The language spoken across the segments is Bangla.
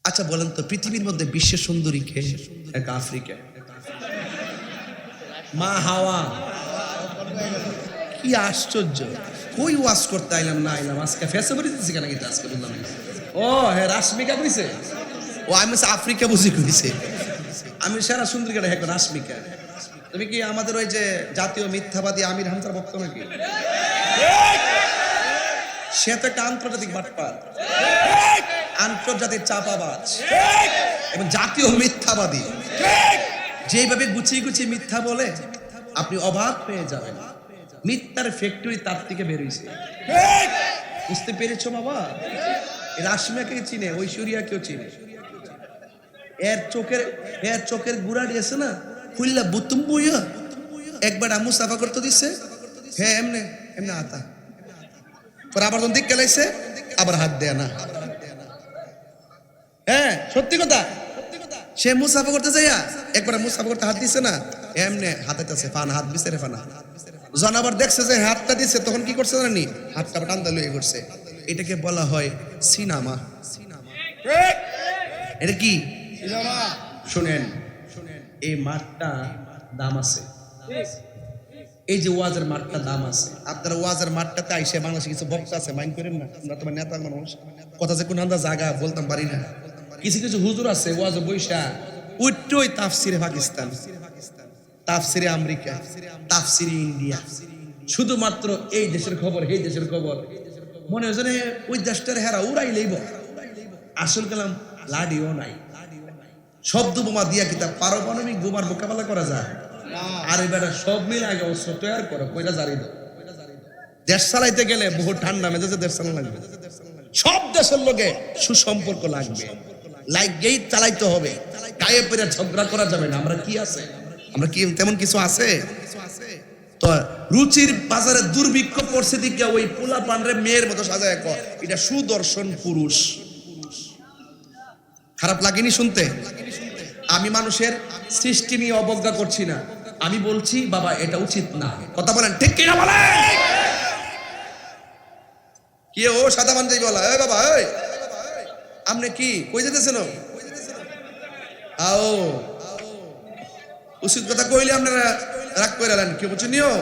আচ্ছা বলেন তো, পৃথিবীর মধ্যে বিশ্বের সুন্দরী কে? এক আফ্রিকা, মা হাওয়া। কি আশ্চর্য! কই ওয়াজ করতে আইলাম না আইলাম, আজকে ফেসবুকে দিতেছি কেন কিন্তু আজকে বললাম। ও হ্যাঁ, রাশমিকা কইছে। ও আমি আফ্রিকা বুঝি কইছে। আমি সেরা সুন্দরী কেন? হ্যাঁ, রাশমিকা। তুমি কি আমাদের ওই যে জাতীয় মিথ্যাবাদী আমির হামজার ভক্ত নাকি? সে তো একটা আন্তর্জাতিক বাটপার, আন্তর্জাতিক চাপাবাজ এবং জাতীয় মিথ্যাবাদী। যেভাবে গুছিয়ে গুছিয়ে মিথ্যা বলে আপনি অবাক হয়ে যাবেন। মিথ্যার ফ্যাক্টরি তার থেকে বেরিয়েছে। বুঝতে পেরেছো বাবা? রাশমিয়াকে চিনে, ঐশ্বরিয়াকেও চিনে। এর চোখের গুড়া দিয়েছে না, খুললা বুতুম বইয়া একবার আমু সাফা করতে দিচ্ছে। হ্যাঁ, এমনে এমনে আতা পর আবার যখন দিক গেলাইছে আবার হাত দেয় না। হ্যাঁ সত্যি কথা। সে মুসাফা করতে যাইয়া একবার মুসাফা করতে হাত দিছে না, এমনে হাতাইতেছে, ফান হাত বিছারে ফানা। যখন আবার দেখছে যে হাতটা দিচ্ছে, তখন কি করছে জানি, হাতটা টান্দা লইয়ে করছে। এটাকে বলা হয় সিনেমা। এটা কি শুনেন, এই মাঠটা দাম আছে। এই যে ওয়াজের মাঠটা দাম আছে। আপনারা ওয়াজের মাঠটাতে আইসে বাংলাদেশে কিছু বক্তা আছে, মাইন্ড করেন না, আমরা তোমার নেতা মানুষ, কথা যে কোন আন্দা জায়গা বলতাম পারি না। কিছু কিছু হুজুর আছে ওয়াজে বৈশা উইট্টই তাফসিরে পাকিস্তান, তাফসিরে আমেরিকা, তাফসিরে ইন্ডিয়া, শুধুমাত্র এই দেশের খবর, এই দেশের খবর। মনে হয় যেন ওই দেশটার হেরা উড়াই লইব। আসল কালাম লাডিও নাই। শব্দ বোমা দিয়া কিতা পারমাণবিক বোমার মোকাবেলা করা যায়? আর এবার সব মিলে আগে অস্ত্র তৈরি করো, কইরা জারি দাও। দেশ চালাইতে গেলে বহু ঠান্ডা মেজাজে দেশ চালানো লাগবে। সব দেশের লোকে সুসম্পর্ক লাগবে, লাগেই চালাইতে হবে। গায়ে পেরে ঝগড়া করা যাবে না। আমরা কি আছে? আমরা কি তেমন কিছু আছে? তো রুচির বাজারে দুর্ভিক্ষ পড়ছে দিকে ওই পোলা পানরে মেয়ের মতো সাজায় কর, এটা সুদর্শন পুরুষ। খারাপ লাগেনি শুনতে? আমি মানুষের সৃষ্টি নিয়ে অবজ্ঞা করছি না, আমি বলছি বাবা এটা উচিত না। কথা বলেন ঠিক কিনা বলেন? কি ও সাদা মানজাই বলা, এই বাবা এই আপনি কি কই যেতেছেন? আও উচিত কথা কইলে আপনারা রাগ করে এলেন, কি বুঝছেন নিও?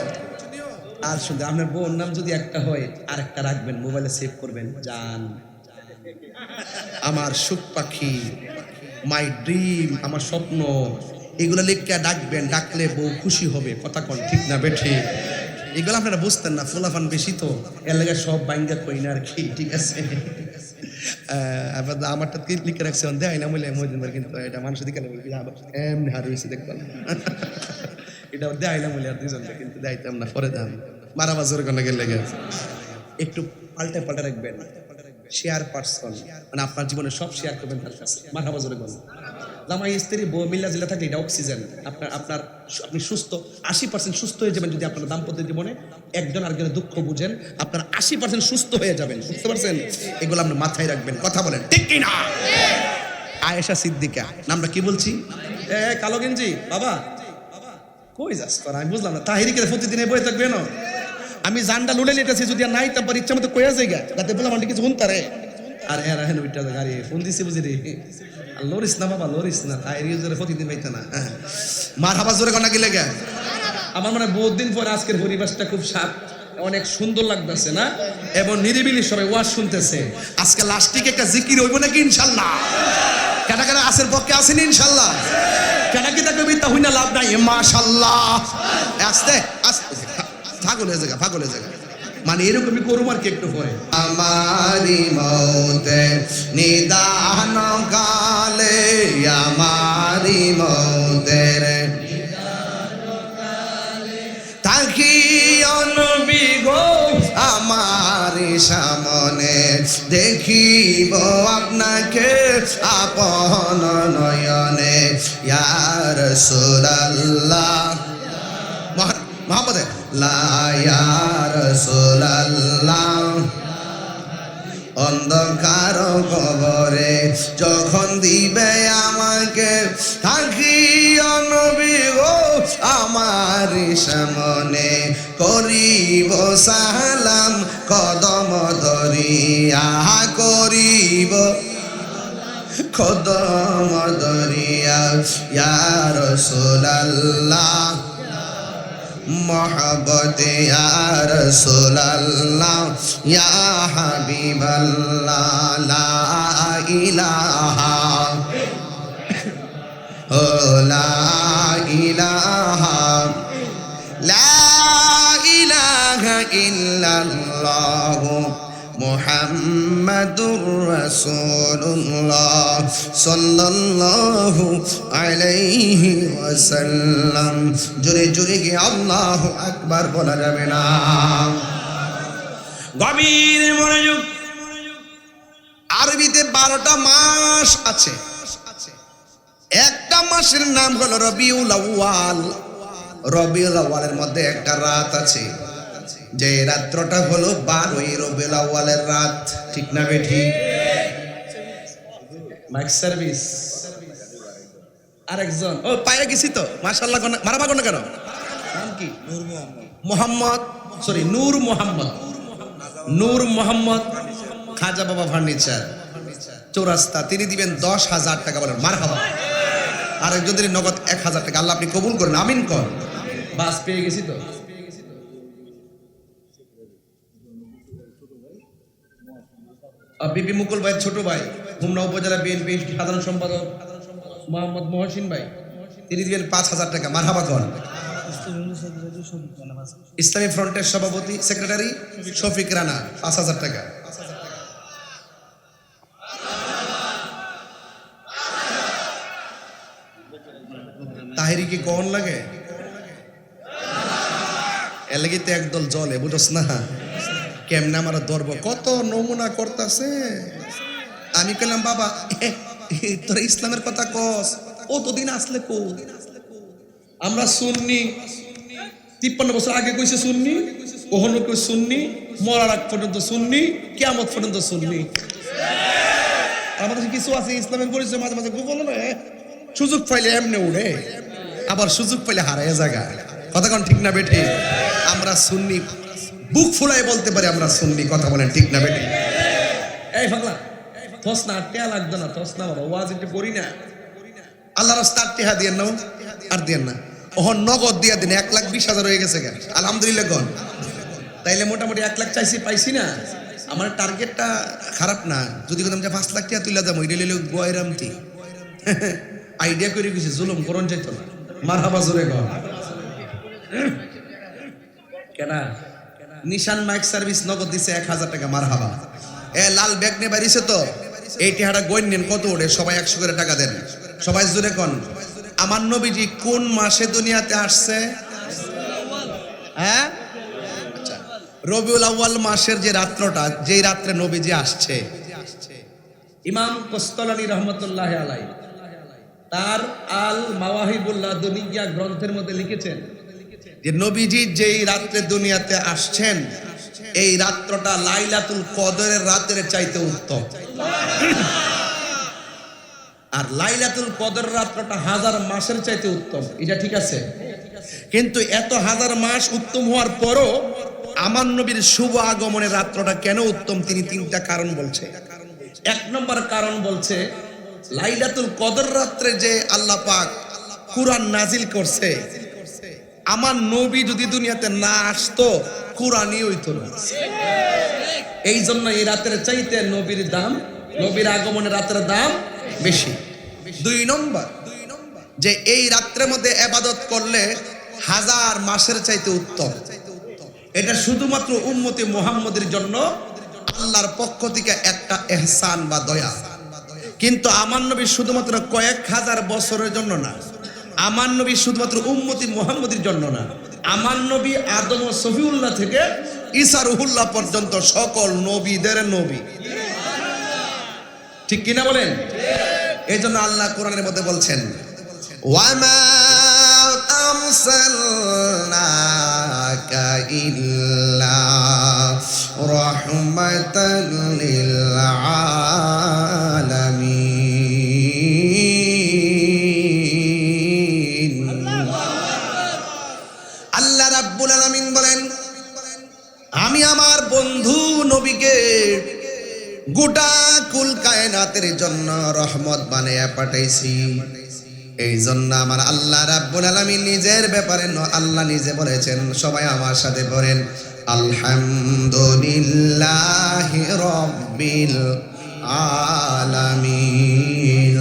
আর শুনতে আপনার বোন নাম যদি একটা হয় আর একটা রাখবেন, মোবাইলে সেভ করবেন, জান, আমার সুখ পাখি, মাই ড্রিম, আমার স্বপ্ন, এগুলো লিখে ডাকবেন। ডাকলে বউ খুশি হবে। কথা কন ঠিক না বেঠি? এগুলো আপনারা বুঝতেন না, ফুলাফান বেশি তো এর লাগে সব বাইঙ্গা কই না আর কি। ঠিক আছে, আমারটা লিখে রাখছে দেয় না বলে মহিদিন, কিন্তু এটা মানুষের দিকে এমনি হার হয়েছে দেখলাম। এটা দেয় না বলে আর দুজনকে কিন্তু দেয়তাম না, পরে দাম মারা বাজার কোন গেলে একটু পাল্টে পাল্টে রাখবেন। শেয়ার পার্সন মানে আপনার জীবনে সব শেয়ার করবেন তার কাছে। মাথা বাজারে গেল জামাই স্ত্রী বউ মিল্লা জিল্লা থাকলে এটা অক্সিজেন। আপনি সুস্থ 80% সুস্থ হয়ে যাবেন যদি আপনার দাম্পত্য জীবনে একজন আরেকজনের দুঃখ বুঝেন। আপনার 80% সুস্থ হয়ে যাবেন, বুঝতে পারছেন? এগুলো আপনি মাথায় রাখবেন। কথা বলেন ঠিক কিনা? আয়েশা সিদ্দিকা নামটা কি বলছি? কালো গেঞ্জি বাবা কই যাস তোরা? আমি বুঝলাম না। তাহিরিকে প্রতিদিন বই থাকবে না। আমি জানটা লুলে নিতেছি, যদি নাই তারপর ইচ্ছা মতো কইয়া যাই গা, যাতে বললাম আমি কিছু শুনতারে। আর এরা হেন ওইটা গাড়ি ফোন দিছি বুঝি রে, লরিস না বাবা লরিস না, তাই জোরে প্রতিদিন পাইতে না। মার হাবা জোরে কনা গেলে গা। আমার মনে হয় বহুত দিন পর আজকের পরিবেশটা খুব অনেক সুন্দর লাগতেছে না, এবং নিরিবিলি সবাই ওয়াজ শুনতেছে। আজকে লাস্টিক একটা জিকির হইব নাকি ইনশাল্লাহ? কেটা কেটা আসের পক্ষে আসেনি ইনশাল্লাহ? কেটা কি তাকে বিদ্যা হই না লাভ নাই মাশাল্লাহ। আস্তে আস্তে পাগল হয়ে জায়গা, পাগল হয়ে জায়গা, মানে এরকমই করুম আর কি একটু পরে। আমারি মৌতে নিদান কালে, আমারি মৌতের তাকি অনবি গো আমারি সামনে, দেখিব আপনাকে আপন নয়নে। ইয়া রাসূলুল্লাহ মোহাম্মদ লা ইয়া রাসূলুল্লাহ। অন্ধকার কবরে যখন দিবে আমাকে, থাকি নবী গো আমার সামনে, করিব সালাম কদম ধরিয়া, করিব खुद मदरिया या रसूल अल्लाह मोहब्बत या रसूल अल्लाह या हबीब अल्लाह ला इलाहा ला इलाहा इल्लल्लाह मुहम्मदुर रसूलुल्लाह सल्लल्लाहु अलैहि वसल्लम। জোরে জোরে কি আল্লাহু আকবার বলা যাবে না? গভীর মনোযোগ। আরবিতে 12টা মাস আছে। একটা মাসের নাম হলো রবিউল আউয়াল। রবিউল আউয়ালের মধ্যে একটা রাত আছে, যে রাত্রটা হলো 12ই রবিউল আউয়ালের রাত। ঠিক না বেঠি? মাইক সার্ভিস আরেকজন ও পায়ে গেছি তো মাশাআল্লাহ। মারাবা কোন কেন? নাম কি? মোহাম্মদ, সরি নূর মোহাম্মদ। নূর মোহাম্মদ খাজা বাবা ফার্নিচার চৌরাস্তা, তিনি দিবেন 10,000 টাকা। বলেন মারহাবা। আরেকজন দিন নগদ 1,000 টাকা। আল্লাহ আপনি কবুল করেন, আমিন কর। বাস পেয়ে গেছি তো। বিপি মুকুল ভাই ছোট ভাই, হোমনা উপজেলা বিএনপি সাধারণ সম্পাদক মোহাম্মদ মহসিন ভাই, তিনি দিবেন 5,000 টাকা। মারহাবা কর। ইসলামী ফ্রন্টের সভাপতি সেক্রেটারি শফিক রানা 5,000 টাকা। তাহিরি কি কোন লাগে? এর লাগি তো একদল জলে, বুঝছ না কেমনে আমার ধরবো, কত নমুনা করতেছে। আমি কইলাম বাবা তোর ইসলামের কথা কস, ও তো দিন আসলে কো আমরা সুন্নি 53 বছর আগে কইছে সুন্নি, ওহনো কই সুন্নি, মরার আগ পর্যন্ত সুন্নি, কিয়ামত পর্যন্ত সুন্নি। আমাদের কিছু আছে ইসলামের পরিচয় মাঝে মাঝে গোপন নয়, সুযোগ পাইলে এমনি উড়ে, আবার সুযোগ পাইলে হারায় জায়গা। কথা কোন ঠিক না বেঠি? আমরা সুন্নি, বুক ফুলাই বলতে পারি আমরা সুন্নি। কথা বলেন ঠিক না বেঠি? এই ফাগলা থস না টেয়া লাগতো না, থস না বাবা, ওয়াজ একটু করি না। আল্লাহর রাস্তায় টেহা দিয়েন না, আর দিয়েন না। ওহন নগদ দিয়া দিন 1,20,000 হয়ে গেছে কেন? আলহামদুলিল্লাহ কোন। তাইলে মোটামুটি 1 লাখ চাইছি, পাইছি না। আমার টার্গেটটা খারাপ না। যদি কোথাও 5 লাখ টাকা তুলে দাম ওইটা লিলে গোয়াইরামতি আইডিয়া করে গেছি, জুলুম করন যাইতো না। মারহাবা জোরে কর। কেনা নিশান মাইক সার্ভিস নগদ দিছে 1,000 টাকা। মারহাবা। এ লাল ব্যাগ নিয়ে বাড়িছে তো, এই টিহাটা গইন নেন কত ওঠে, সবাই 100 করে টাকা দেন। সবাই জোরে কোন। আমার নবীজি কোন মাসে দুনিয়াতে আসছে? হ্যাঁ, আচ্ছা, রবিউল আউয়াল মাসের যে রাত্রটা, যেই রাত্রে নবীজি আসছে, ইমাম কোস্তালানী রহমতুল্লাহ আলাইহি তার আল মাওয়াহিবুল্লাহ দুনিয়া গ্রন্থের মধ্যে লিখেছেন যে নবীজি যেই রাত্রে দুনিয়াতে আসছেন, এই রাত্রটা লাইলাতুল কদরের রাতের চাইতে উত্তম। আর লাইলাতুল কদর রাত্রটা 1000 মাসের চাইতে উত্তম। এটা ঠিক আছে, কিন্তু এত 1000 মাস উত্তম হওয়ার পরও আমার নবীর শুভ আগমনের রাত্রটা কেন উত্তম? তিনি 3টা কারণ বলছে। 1 নম্বর কারণ বলছে, লাইলাতুল কদর রাত্রে যে আল্লাহ পাক কুরআন নাজিল করছে, আমার নবী যদি দুনিয়াতে না আসতো কুরআনই হইতো না। এই জন্য এই রাতের চাইতে নবীর দাম, নবীর আগমনের রাতের দাম বেশি। 2 নম্বর, যে এই রাত্রের মধ্যে ইবাদত করলে 1000 মাসের চাইতে উত্তম। এটা শুধুমাত্র উম্মতে মুহাম্মদের জন্য আল্লাহর পক্ষ থেকে একটা ইহসান বা দয়া। কিন্তু আমার নবী শুধুমাত্র কয়েক হাজার বছরের জন্য না, আমার নবী শুধুমাত্র উম্মতি মুহাম্মদের জন্য না, আমার নবী আদম ও সফিউল্লাহ থেকে ঈসা রুহুল্লাহ পর্যন্ত সকল নবীদের নবী। ঠিক কিনা বলেন? এই জন্য আল্লাহ কোরআনের মধ্যে বলছেন, ওয়ামা আরসালনাকা ইল্লা রাহমাতাল লিল আলামিন। আল্লাহ রাব্বুল আলামিন বলেন, আমি আমার বন্ধু নবীকে গোটা কুল কায়নাত জাতের জন্য রহমত বানায়া পাঠাইছি। এই জন্য আমার আল্লাহ রাব্বুল আলামিন নিজের ব্যাপারে আল্লাহ নিজে বলেছেন, সবাই আমার সাথে পড়েন, আলহামদুলিল্লাহি রাব্বিল আলামিন।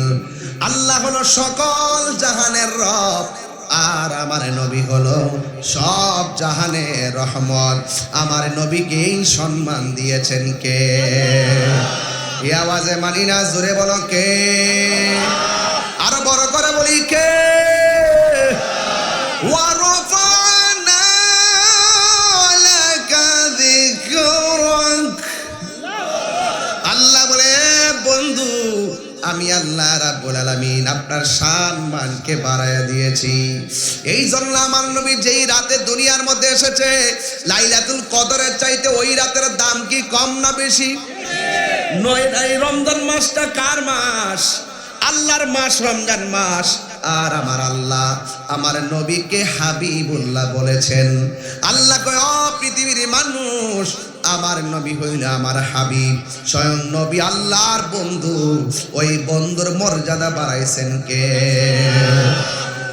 আল্লাহ হলো সকল জাহানের রব, আর আমার নবী হলো সব জাহানের রহমত। আমার নবীকে এই সম্মান দিয়েছেন কে? এই আওয়াজে মানি না, জোরে বলো কে? আরো বড় করে বলি কে? ওয়ারফানা লাকা যিকরাক। আল্লাহ বলে, বন্ধু আমি আল্লাহ রাব্বুল আলামিন আপনার সম্মানকে বাড়ায়া দিয়েছি। এই জন্য আমার নবী যেই রাতে দুনিয়ার মধ্যে এসেছে, লাইলাতুল কদরের চাইতে ওই রাতের দাম কি কম না বেশি? নয়। এই রমজান মাসটা কার মাস? আল্লাহর মাস, রমজান মাস। আর আমার আল্লাহ আমার নবীকে হাবিবুল্লাহ বলেছেন। আল্লাহ কয়, ও পৃথিবীর মানুষ, আমার নবী হইল আমার হাবিব, স্বয়ং নবী আল্লাহর বন্ধু। ওই বন্ধুর মর্যাদা বাড়াইছেন কে?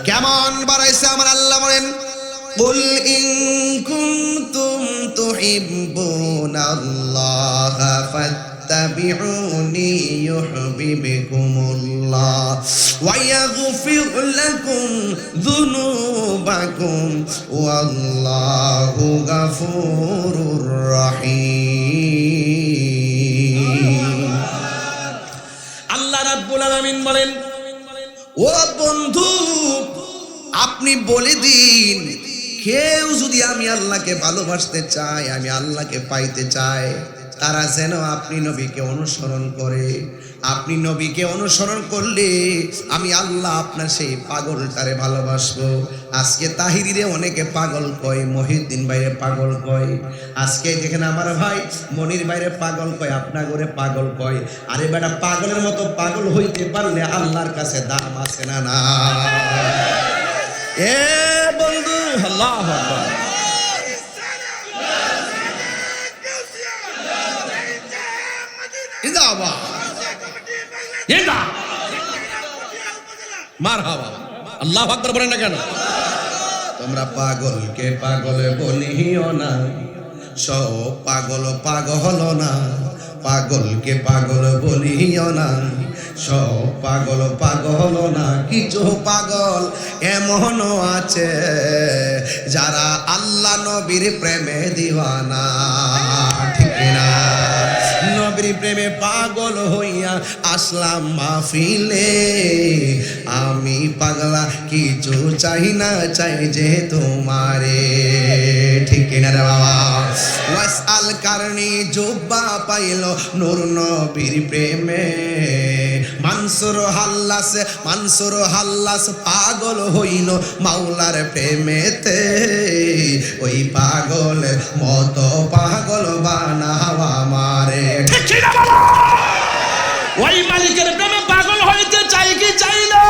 কেমন বাড়াইছে আমার আল্লাহ বলেন, কুল ইন কুনতুম তুহিব্বুনাল্লাহ ফাত্তাবিউনি ইউহিব্বুকুমুল্লাহ ওয়া ইয়াগফির লাকুম যুনুবাকুম ওয়াল্লাহু গফুরুর রহিম। আল্লাহ রাব্বুল আলামিন বলেন, ও বন্ধু আপনি বলে দিন, কেউ যদি আমি আল্লাহকে ভালোবাসতে চায়, আমি আল্লাহকে পাইতে চাই, তারা যেন আপনি নবীকে অনুসরণ করে। আপনি নবীকে অনুসরণ করলে আমি আল্লাহ আপনার সেই পাগলটারে ভালোবাসবো। আজকে তাহিরিরে অনেকে পাগল কয়, মহিউদ্দিন ভাইরে পাগল কয়, আজকে যেখানে আমার ভাই মনির ভাইরে পাগল কয়, আপনার ঘরে পাগল কয়। আরে বেটা, পাগলের মতো পাগল হইতে পারলে আল্লাহর কাছে দাম আছে না? না এ বন্ধু, আল্লাহু আকবার। ইজাবা ইজা মারহাবা, আল্লাহু আকবার বলেন না কেন? তোমরা পাগলকে পাগল বলিও না, সব পাগল পাগল না। পাগলকে পাগল বলিও না, সব পাগল পাগল না। কিছু পাগল এমনও আছে যারা আল্লাহ নবীর প্রেমে দিওয়ানা, ঠিক না? নবীর প্রেমে পাগল হইয়া আসলাম মাহফিলে, আমি পাগলা কিছু চাই না, চাই যে তোমারে, ঠিক না রে বাবা? ওয়াসআল কারণী জুব্বা পাইল নূর নবীর প্রেমে, মানসুর হাল্লাস পাগল হইল মাওলার প্রেমেতে। ওই পাগলের মতো পাগল বানাও আমারে, ঠিক না বাবা? ওই মালিকের প্রেমে পাগল হইতে চাই কি চাই না?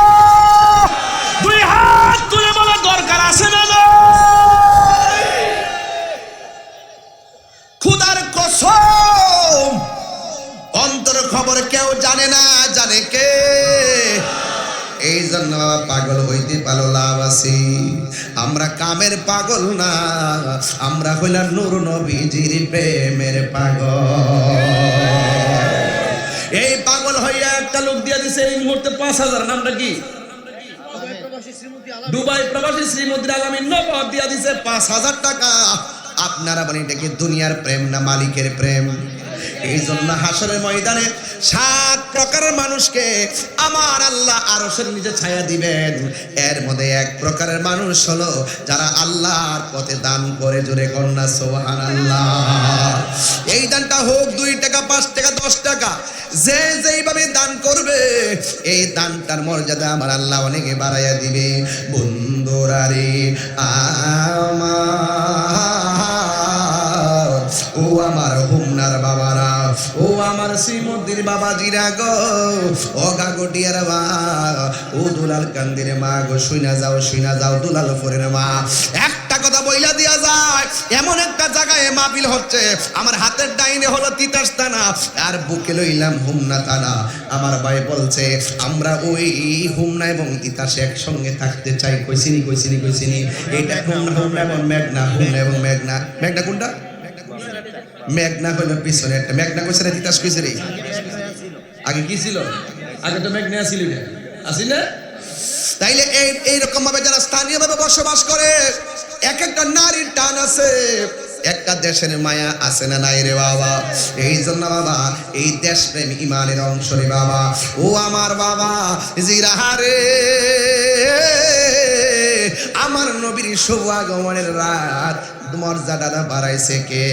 দুই হাত তুলে বলা দরকার আছে না? খুদার কসম, অন্তর খবর কেউ জানে না, জানে কে? এই জন্য পাগল হইতে পারো লাভ আছে। আমরা কামের পাগল না, আমরা হইলাম নূর নবীজির প্রেমের পাগল। এই পাগল হইয়া একটা লোক দিয়া দিছে এই মুহূর্তে ৫,০০০। নামটা কি? দুবাই প্রবাসী শ্রীমতীর আলামিন নবাব দিয়া দিছে ৫,০০০ টাকা। আপনারা বলেন এটা কি দুনিয়ার প্রেম না মালিকের প্রেম? এই জন্য হাসরের ময়দানে ৭ প্রকারের মানুষকে আমার আল্লাহ আরশের নিচে ছায়া দিবেন। এর মধ্যে এক প্রকারের মানুষ হলো যারা আল্লাহর পথে দান করে, জোরে কন্যা সুবহানাল্লাহ। এই দানটা হোক ২ টাকা, ৫ টাকা, ১০ টাকা, যে যেইভাবে দান করবে এই দানটার মর্যাদা আমার আল্লাহ অনেকে বাড়াইয়া দিবে। বন্ধুরা রে আমার, ও আমার হুমনার বাবারা, ও আমার শ্রীমন্দির বাবাজিরা গো, ও গাগটিয়ার মা, ও দুলাল কান্দির মা গো, শুইনা যাও দুলাল ফরের মা। একটা কথা বইলা দিয়া যায়, এমন একটা জায়গায় মাহফিল হচ্ছে, আমার হাতের ডাইনে হলো তিতাস থানা আর বুকে লইলাম হোমনা থানা। আমার ভাই বলছে আমরা ওই হোমনা এবং তিতাসে একসঙ্গে থাকতে চাই। কইছিনি এটা হোমনা এবং মেঘনা, হোমনা এবং মেঘনা। মেঘনা কোনটা? মেঘনা হলো পিছনে একটা, মেঘনা কইছে না তিতাস কইছে রে? আগে কি ছিল? আগে তো মেঘনা ছিল না, আসি না? তাইলে এইরকম ভাবে যারা স্থানীয় ভাবে বসবাস করে, এক একটা নারীর টান আছে, একটা দেশের মায়া আছে না নাই রে বাবা? এই জন্য বাবা এই দেশপ্রেম ইমানের অংশ রে বাবা। ও আমার বাবা জিরাহারে, আমার নবীর শুভ আগমনের রাত মর্যাদাটা বাড়াইছে কে?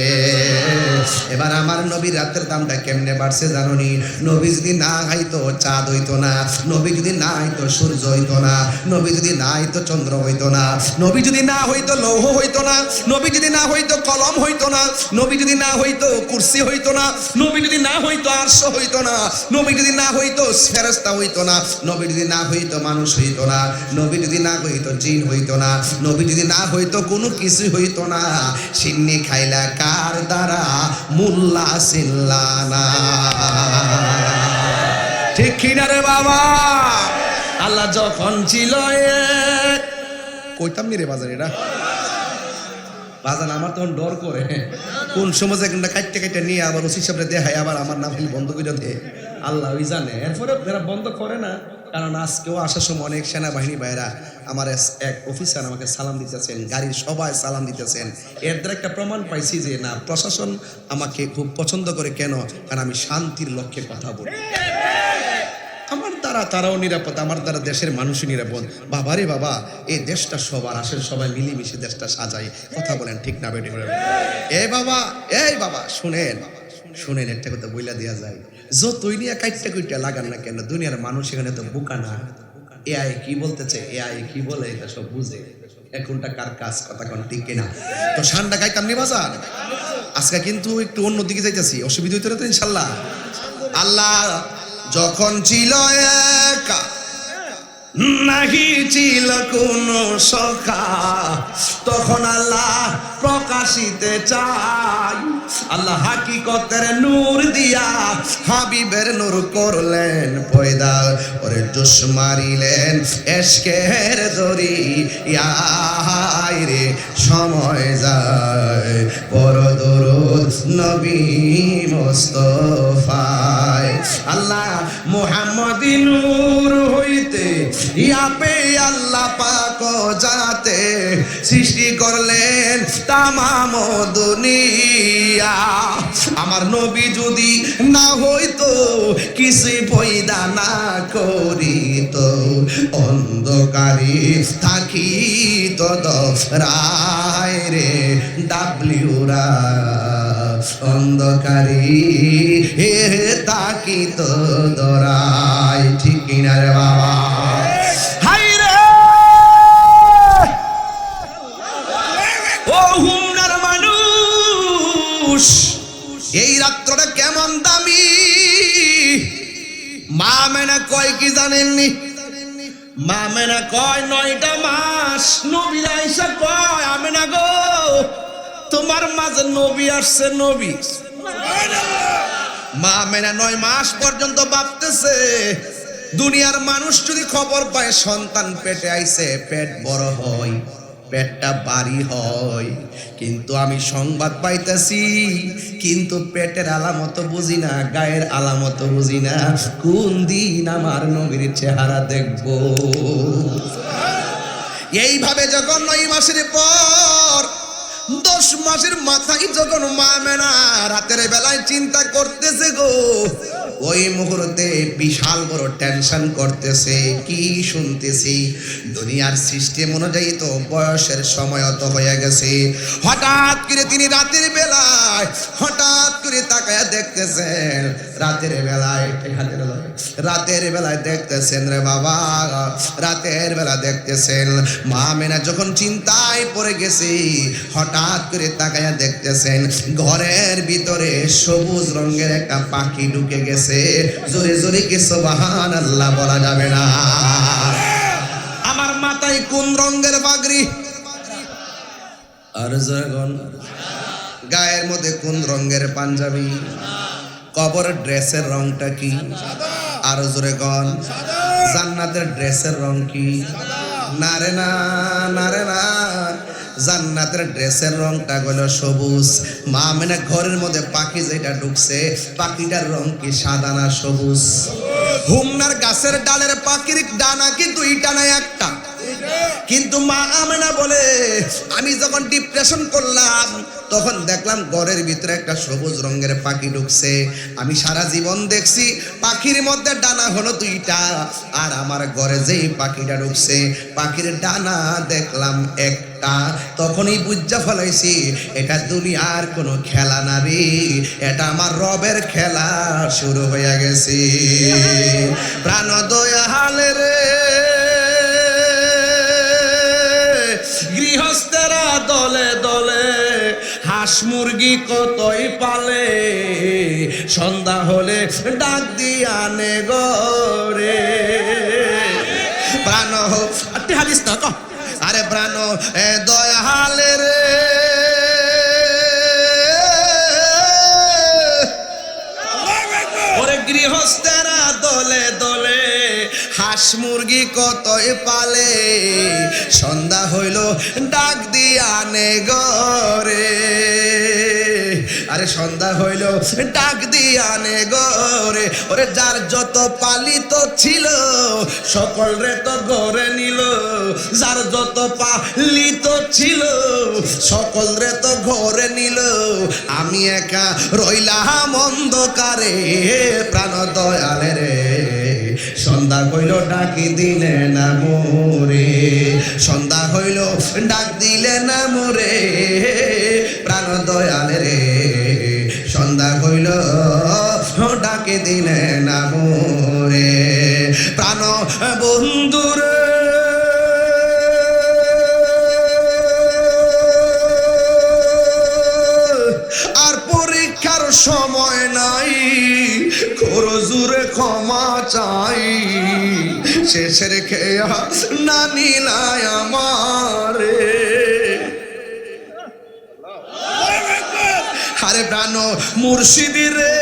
এবার আমার নবীর রাতের দামটা কেমনে বাড়ছে জানোনি? নবী যদি না হইতো চাঁদ হইতো না, নবী যদি না হইতো সূর্য হইতো না, নবী যদি না হইতো চন্দ্র হইতো না, নবী যদি না হইতো লৌহ হইতো না, নবী যদি না হইতো কলম হইতো না, নবী যদি না হইতো কুরসি হইতো না, নবী যদি না হইতো আরশ হইতো না, নবী যদি না হইতো ফেরেশতা হইতো না, নবী যদি না হইতো মানুষ হইতো না, নবী যদি না হইতো জিন হইতো না, নবী যদি না হইতো কোনো কিছু হইতো না। সিন্নি খাইলা কার দ্বারা মুল্লা সিল্লানা, ঠিক কিনা রে বাবা? আল্লাহ যখন ছিল কইতাম নি রে বাজার, এরা বাজান আমার তখন ডর করে, কোন সময় একটা কাটতে নিয়ে আবার ওসি সাহেবরে দেখায়, আবার আমার নাম বন্ধ করে দেয়, আল্লাহ ওই জানে। এরপরে এরা বন্ধ করে না, কারণ আজকেও আসার সময় অনেক সেনাবাহিনী ভাইরা আমার এক অফিসার আমাকে সালাম দিতেছেন, গাড়ির সবাই সালাম দিতেছেন। এর দ্বারা একটা প্রমাণ পাইছি যে না, প্রশাসন আমাকে খুব পছন্দ করে। কেন? কারণ আমি শান্তির লক্ষ্যে কথা বলি, আমার দ্বারা তারাও নিরাপদ, আমার দ্বারা দেশের মানুষই নিরাপদ। বাবারে বাবা, এই দেশটা সবার, আসেন সবাই মিলেমিশে দেশটা সাজাই। কথা বলেন ঠিক না বেটি? এই বাবা শুনেন একটা কথা বইলা দেয়া যায়, যতই নিয়ে কাইটটা লাগান না কেন, দুনিয়ার মানুষ এখানে তো বোকা না। এআই কি বলতেছে, এআই কি বলে, এটা সব বুঝে। এখনটা কার কাজ, কথা কোন ঠিক কিনা? তো শানটা গাইতাম নি বাজার, আজকে কিন্তু একটু অন্যদিকে যাইতেছি, অসুবিধা হইতো না তো ইনশাল্লাহ। আল্লাহ যখন ছিল একা, নাহি ছিল কোন সখা, তখন আল্লাহ প্রকাশিতে চাই। আল্লাহ হাকিকতের নূর দিয়া হাবিবের নূর করলেন পয়দা, ওরে জোশ মারিলেন এশকের দরিয়ায় রে। সময় যায় বড় দরুদ নবী মুস্তাফায়। আল্লাহ মুহাম্মদি নূর হইতে ইয়াপে আল্লাহ পাক যাতে সৃষ্টি করলেন তামাম দুনিয়া। আমার নবী যদি না হইতো, কিছু পয়দা না করিত, অন্ধকারে থাকিত রায় রে ডাবলিউরা, অন্ধকারে তাকিত দরাই, ঠিক কিনা রে বাবা? এই রাত্রটা কেমন দামি, মা মেনা কয় কি জানেননি? মা মেনা কয় 9টা মাস নবী আইসা কয়, আমেনা গো তোমার মাঝে নবী আসছে, নবী। মা মেনা 9 মাস পর্যন্ত ভাবতেছে, দুনিয়ার মানুষ যদি খবর পায় সন্তান পেটে আইছে, পেট বড় হয়, পেটটা বাড়ি হয়, কিন্তু আমি সংবাদ পাইতেছি, কিন্তু পেটের আলামত বুঝি না, গায়ের আলামত বুঝি না, কোন দিন আমার নবীর চেহারা দেখব। এইভাবে যখন 9 মাসের পর 10 মাসের মাথায় যখন মা মেনা রাতের বেলায় চিন্তা করতেছে গো, ওই মুহূর্তে বিশাল বড় টেনশন করতেছে। কি শুনতেছি? দুনিয়ার সিস্টেম অনুযায়ী তো বয়সের সময় তো হয়ে গেছে। হঠাৎ করে তিনি রাতের বেলায় করে তাকায়া দেখতেছেন রাতের বেলায়, রাতের বেলায় দেখতেছেন রে বাবা, রাতের বেলা দেখতেছেন মা আমেনা যখন চিন্তায় পড়ে গেছে, হঠাৎ করে তাকায়া দেখতেছেন ঘরের ভিতরে সবুজ রঙের একটা পাখি ঢুকে গেছে। জোরে জোরে কি সুবহানাল্লাহ বলা যাবে না? আমার মাথায় কোন রঙের পাগড়ি? আর জগন গায়ের মধ্যে কোন রঙের পাঞ্জাবি? কবরের ড্রেসের রংটা কি? আর জোরে গন জান্নাতের ড্রেসের রং কি? না রে না, না রে না, জান্নাতের ড্রেসের রংটা হলো সবুজ। মা আমেনা ঘরের মধ্যে পাখি যেটা ঢুকছে, পাখিটার রং কি সাদা না সবুজ? হুমনার গাছের ডালের পাখির ডানা কি দুইটা না একটা? কিন্তু মা আমেনা বলে আমি যখন ডিপ্রেশন করলাম তখন দেখলাম ঘরের ভিতরে একটা সবুজ রঙের পাখি ঢুকছে। আমি সারা জীবন দেখছি পাখির মধ্যে ডানা হলো দুইটা, আর আমার ঘরে যেই পাখিটা ঢুকছে পাখির ডানা দেখলাম একটা। তখনই বুঝা ফেলাইছি এটা দুনিয়ার কোনো খেলা না রে, এটা আমার রবের খেলা শুরু হয়ে গেছে। প্রাণ দয়ালে রে গৃহস্থেরা দলে দলে হাঁস মুরগি কতই পালে, সন্ধ্যা হলে ডাক দিয়ে আনে গরে। প্রাণ হাদিস না কো, আরে প্রাণ দয়ালে রে ওরে গৃহস্থেরা দলে দলে হাঁস মুরগি কতই পালে, সন্ধ্যা হইল ডাক দিয়ে আনে গরে। আরে সন্ধ্যা হইল ডাক দিয়ে আনে গরে। ওরে যার যত পালিত ছিল সকল রে তো গরে নিল, যার যত পালিত ছিল সকল রে তো ঘরে নিল, আমি একা রইলাম অন্ধকারে। প্রাণ দয়ালে রে সন্ধ্যা হইল ডাকি দিলে না মোরে, সন্ধ্যা হইল ডাক দিলে না মোরে। প্রাণ দয়ালে রে সন্ধ্যা হইল ডাকে দিলে না মোরে। প্রাণ বন্ধুরে আর পরীক্ষার সময় নাই, খরজুরে ক্ষমা চাই, শেষের খেয়া না নিলায় আমারে। আরে প্রাণ মুর্শিদি রে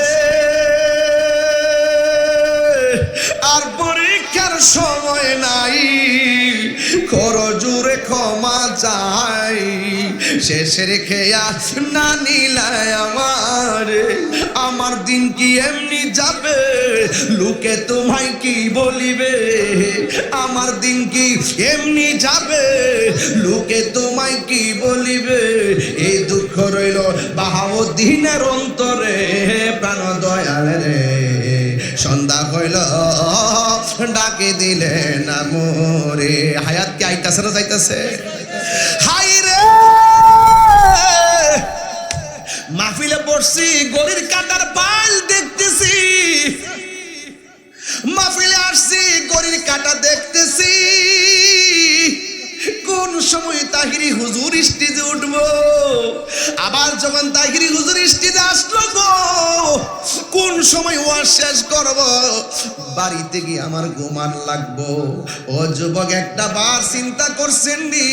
আর পরীক্ষার সময় নাই, খরজুরে ক্ষমা চাই, শেষের খেয়া না নিলায় আমারে। আমার দিন কি এমনি যাবে, লোকে তোমায় কি বলিবে? আমার দিন কি এমনি যাবে, লোকে তোমায় কি বলিবে? এই দুঃখ রইল বাহাউদ্দিনের অন্তরে। প্রাণ দয়ালে রে সন্ধ্যা হইল ডাকে দিলে না মোরে। হায়াত কি আইতাছে না যাইতাছে? হাই রে মাহফিলে পড়ছি গরির কাটার পাল দেখতেছি, মাহফিলে আসছি গরির কাটা দেখতেছি, কোন সময় তাহিরি হুজুর স্টেজে উঠবো, আবার যখন তাহিরি হুজুর স্টেজে আসলো গো কোন সময় ওয়াজ শেষ করব, বাড়িতে গিয়ে আমার ঘুমান লাগবো। ও যুবক একটা বার চিন্তা করছেন নি,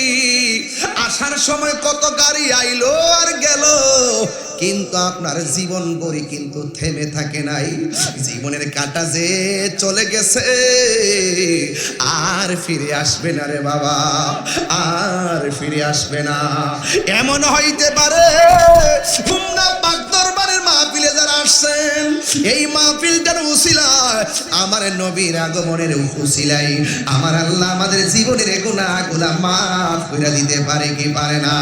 আসার সময় কত গাড়ি আইলো আর গেল, কিন্তু আপনার জীবন গড়ি কিন্তু থেমে থাকে নাই। জীবনের কাটা যে চলে গেছে আর ফিরে আসবে না রে বাবা, আর ফিরে আসবে না। এমন হইতে পারে খুলনা পাক দরবারের মাহফিলে যারা আসছেন, এই মাহফিলটার উসিলায় আমার নবীর আগমনের উসিলায় আমার আল্লাহ আমাদের জীবনের গুনাহগুলো মাফ করে দিতে পারে কি পারে না?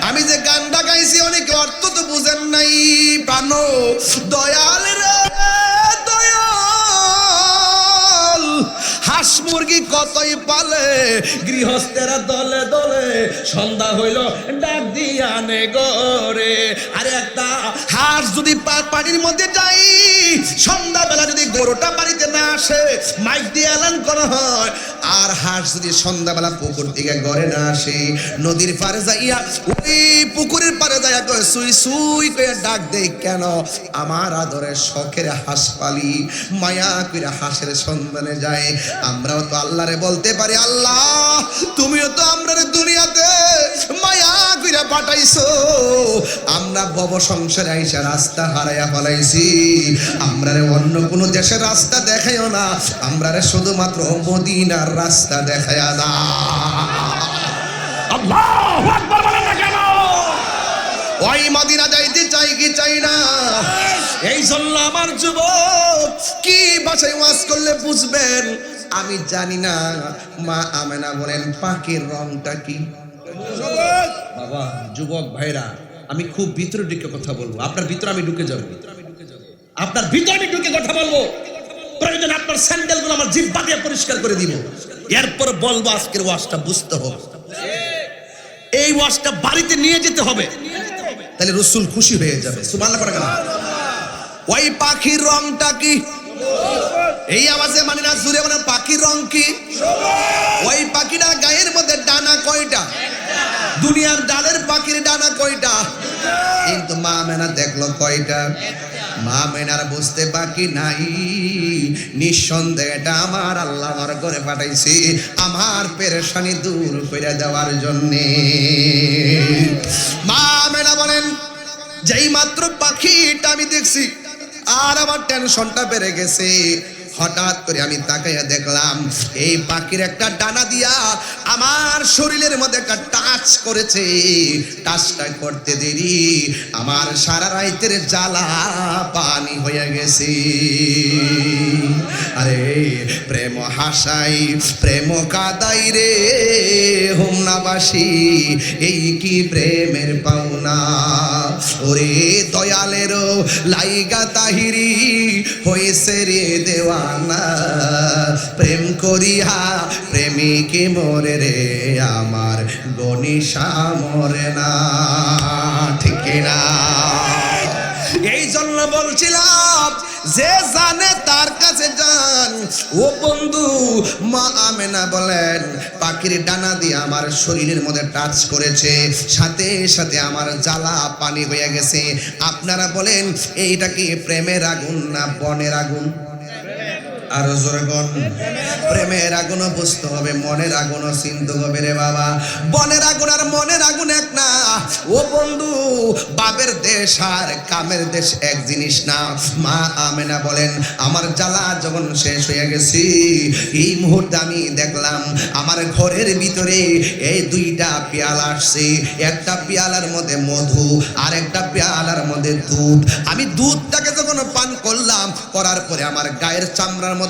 আমি যে গানটা গাইছি অনেকে অর্থ তো বুঝেন নাই। প্রাণ দয়াল রে দয়াল হাঁস মুরগি কতই পালে, গৃহস্থেরা দলে দলে, সন্ধ্যা হইল ডাক দিয়া নে গরে। আরে একটা হাঁস যদি পানির মধ্যে যাই, সন্ধ্যাবেলা যদি গরুটা বাড়িতে না আসে, মাইক দিয়ে এলান করা হয়। আর হাঁস যদি সন্ধ্যাবেলা পুকুর থেকে ঘরে না আসে, নদীর পারে যাইয়া ওই পুকুরের পারে যাইয়া কয় সুই সুই করে ডাক দেয়, কেন? আমার আদরের শখের হাঁস পালি, মায়া কইরা হাঁসের সন্ধানে যায়। আমরাও তো আল্লাহরে বলতে পারি, আল্লাহ তুমিও তো আমরা দুনিয়াতে মায়া কইরা পাঠাইছো, আমরা ভব সংসারে আইসা রাস্তা হারাইয়া ফেলাইছি, আমরারে অন্য কোনো দেশের রাস্তা দেখাইও না, আমরারে শুধুমাত্র মদিনার রাস্তা দেখাইয়া দাও। আল্লাহু আকবার বলেন না কেন? ওই মদিনা যাইতে চাই কি চাই না? এই জন্য আমার যুবক কি ভাষায় ওয়াজ করলে বুঝবেন আমি জানি না। মা আমেনা বলেন পাখির রংটা কি? বাবা যুবক ভাইরা, আমি খুব ভিতরে ঢুকে কথা বলবো, আপনার ভিতরে আমি ঢুকে যাবো, আপনার ভিতরে আমি ঢুকে কথা বলবো। প্রয়োজন আপনার স্যান্ডেলগুলো আমার জিহ্বা দিয়ে পরিষ্কার করে দিব, এরপর বলবো আজকের ওয়াজটা বুঝতে হবে, এই ওয়াজটা বাড়িতে নিয়ে যেতে হবে, তাহলে রাসূল খুশি হয়ে যাবে। সুবহানাল্লাহ পড়া গেল। ওই পাখির রংটা কি? এই আওয়াজে মানে না, জুড়ে বলেন পাখির রং কি? ওই পাখিটার গায়ের মধ্যে ডানা কয়টা? দুনিয়ার ডালের পাখির ডানা কয়টা? কিন্তু মা মেনা দেখলো কয়টা? মা মেনার বুঝতে বাকি নাই, নিঃসন্দেহে এটা আমার আল্লাহ আমার ঘরে পাঠাইছি আমার পেরেশানি দূর করে দেওয়ার জন্যে। মা মেনা বলেন যেই মাত্র পাখিটা আমি দেখছি আর আমার টেনশনটা বেড়ে গেছে। হঠাৎ করে আমি তাকাইয়া দেখলাম এই পাখির একটা ডানা দিয়া আমার শরীরের মধ্যে একটা টাচ করেছে। টাচটা করতে দেরি আমার সারা রাতের জ্বালা পানি হয়ে গেছে। আরে প্রেম হাসাই প্রেম কাদাই রে হোমনাবাসী, এই কি প্রেমের পাওনা। ওরে দয়ালেরও লাইগা তাহিরি হয়েছে রে দেওয়ানা, প্রেম করিয়া প্রেমিকে মরে রে আমার গনিশা মরে না, ঠিক না? এই জন্য বলছিলাম যে জানে তার কাছে যান। ও বন্ধু, মা আমেনা বলেন পাখির ডানা দিয়ে আমার শরীরের মধ্যে টাচ করেছে, সাথে সাথে আমার জ্বালা পানি হয়ে গেছে। আপনারা বলেন এইটা কি প্রেমের আগুন না বনের আগুন? আর জোরগণ প্রেমের আগুনও বুঝতে হবে, মনের আগুনও চিনতে হবে রে বাবা। বনের আগুন আর মনের আগুন এক না। ও বন্ধু, বাপের দেশ আর কামের দেশ এক জিনিস না। মা আমেনা বলেন আমার জ্বালা যখন শেষ হয়ে গেছি, এই মুহূর্তে আমি দেখলাম আমার ঘরের ভিতরে এই দুইটা পেয়ালা আসছে। একটা পেয়ালার মধ্যে মধু আর একটা পেয়ালার মধ্যে দুধ। আমি দুধটাকে যখন পান করলাম, করার পরে আমার গায়ের চামড়ার মধ্যে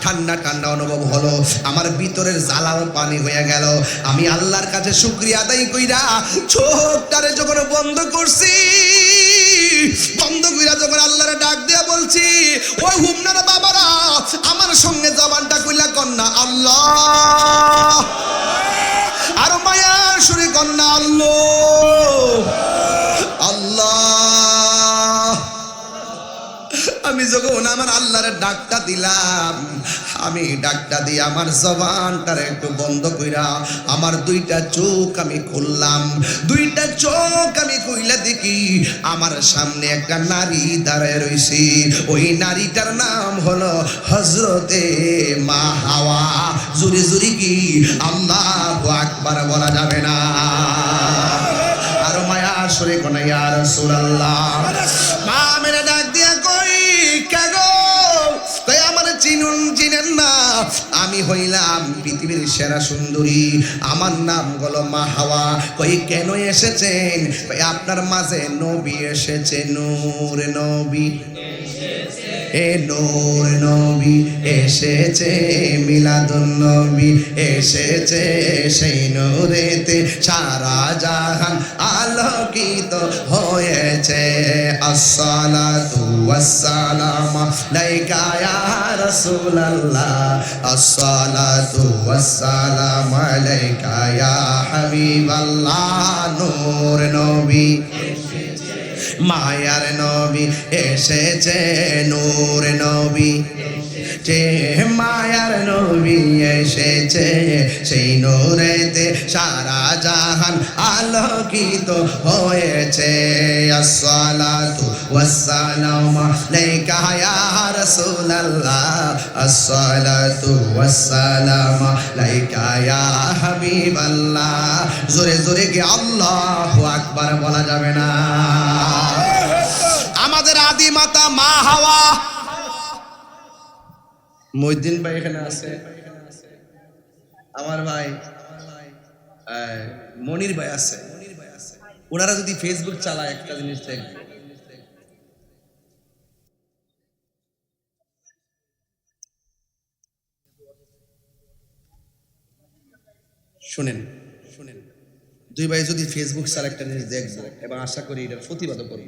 ঠান্ডা ঠান্ডা অনুভব হলো, আমার ভিতরের জ্বালাও পানি হয়ে গেল। আমি আল্লাহর কাছে শুকরিয়া আদায় কইরা চোখটারে যখন বন্ধ করছি, বন্ধ কইরা যখন আল্লাহরে ডাক দিয়া বলছি, ওই হুমনার বাবারা আমার সঙ্গে জবানটা কইলা কন্যা আল্লাহ, আর মায়া সুরে কন্যা আল্লাহ আল্লাহ। আমি যখন আমার আল্লাহর ডাকটা দিলাম, আমি ডাকটা দিয়ে আমার জবানটারে একটু বন্ধ কইরা আমার দুইটা চোখ আমি খুললাম। দুইটা চোখ আমি খুইলা দেখি আমার সামনে একটা নারী দাঁড়ায় রইছে। ওই নারীটার নাম হলো হযরতে মা হাওয়া। জুরি জুরি কি আল্লাহু আকবার বলা যাবে না? আর মায়া সরে কোন ইয়া রাসূলুল্লাহ। মা মেরে ডাক দিয়া কই কাগো, কই আমার চিনেন না? আমি হইলাম পৃথিবীর সেরা সুন্দরী, আমার নাম হলো মা হাওয়া। কই কেন এসেছেন? কই আপনার মাঝে নবী এসেছে, নূর নবী এ নূর নবী এসেছে, মিলাদুন নবী এসেছে, সেই নূরেতে সারা জাহান আলোকিত হয়েছে। আসসালাতু ওয়াসসালামু আলাইকা ইয়া রাসূলুল্লাহ, আসসালাতু ওয়াসসালামু আলাইকা ইয়া হাবিবাল্লাহ নূর নবী মায়ার নবী এসেছে নূর নবী যে মায়ার নবী এসেছে সেই নূরেতে সারা জাহান আলোকিত হয়েছে আসসালাতু ওয়াসসালামু আলাইকা ইয়া রাসূলুল্লাহ আসসালাতু ওয়াসসালামু আলাইকা ইয়া হাবিবাল্লাহ জোরে জোরে কি আল্লাহু আকবার বলা যাবে না আমাদের আদি মাতা মা হাওয়া মহিউদ্দিন ভাই এখানে আছে আমার ভাই মনির ভাই আছে ওনারা যদি ফেসবুক চালায় একটা জিনিস দেখবে শুনেন শুনেন দুই ভাই যদি ফেসবুক চালায় একটা জিনিস দেখবো এবং আশা করি এটার প্রতিবাদ করি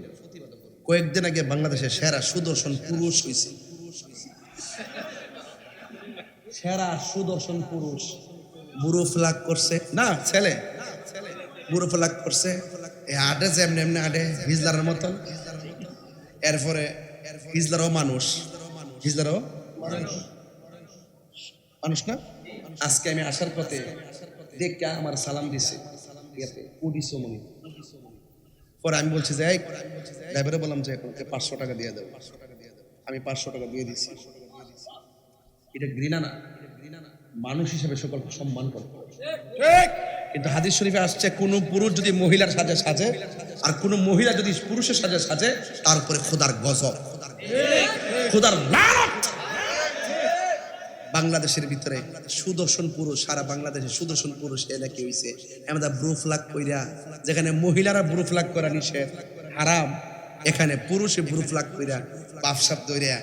কয়েকদিন আগে বাংলাদেশের সেরা সুদর্শন পুরুষ হয়েছে সেরা সুদর্শন পুরুষ বুড়ো ফ্লাগ করছে না ছেলে বুড়ো ফ্লাগ করছে আডে যে এমনি এমনি আডে হিজলারের মতন এরপরে হিজলারও মানুষ হিজলারও মানুষ না আজকে আমি আসার পথে দেখে আমার সালাম দিছে পরে আমি বলছি যে ড্রাইভারে বললাম যে 500 টাকা দিয়ে দেবো আমি 500 টাকা দিয়ে দিচ্ছি এটা ঘৃণা না মানুষ হিসেবে সকলকে সম্মান করতে কিন্তু হাদিস শরীফে আসছে কোন পুরুষ যদি মহিলার সাজে সাজে আর কোন মহিলা যদি পুরুষের সাজে সাজে তার উপরে খোদার গজব খোদার লানত বাংলাদেশের ভিতরে সুদর্শন পুরুষ সারা বাংলাদেশে সুদর্শন পুরুষ এলাকা হইছে আমরা ব্রু ফ্লাগ কইরা যেখানে মহিলারা ব্রু ফ্লাগ করা নিষেধ হারাম এখানে পুরুষে ব্রু ফ্লাগ কইরা বাপসাপ দইরা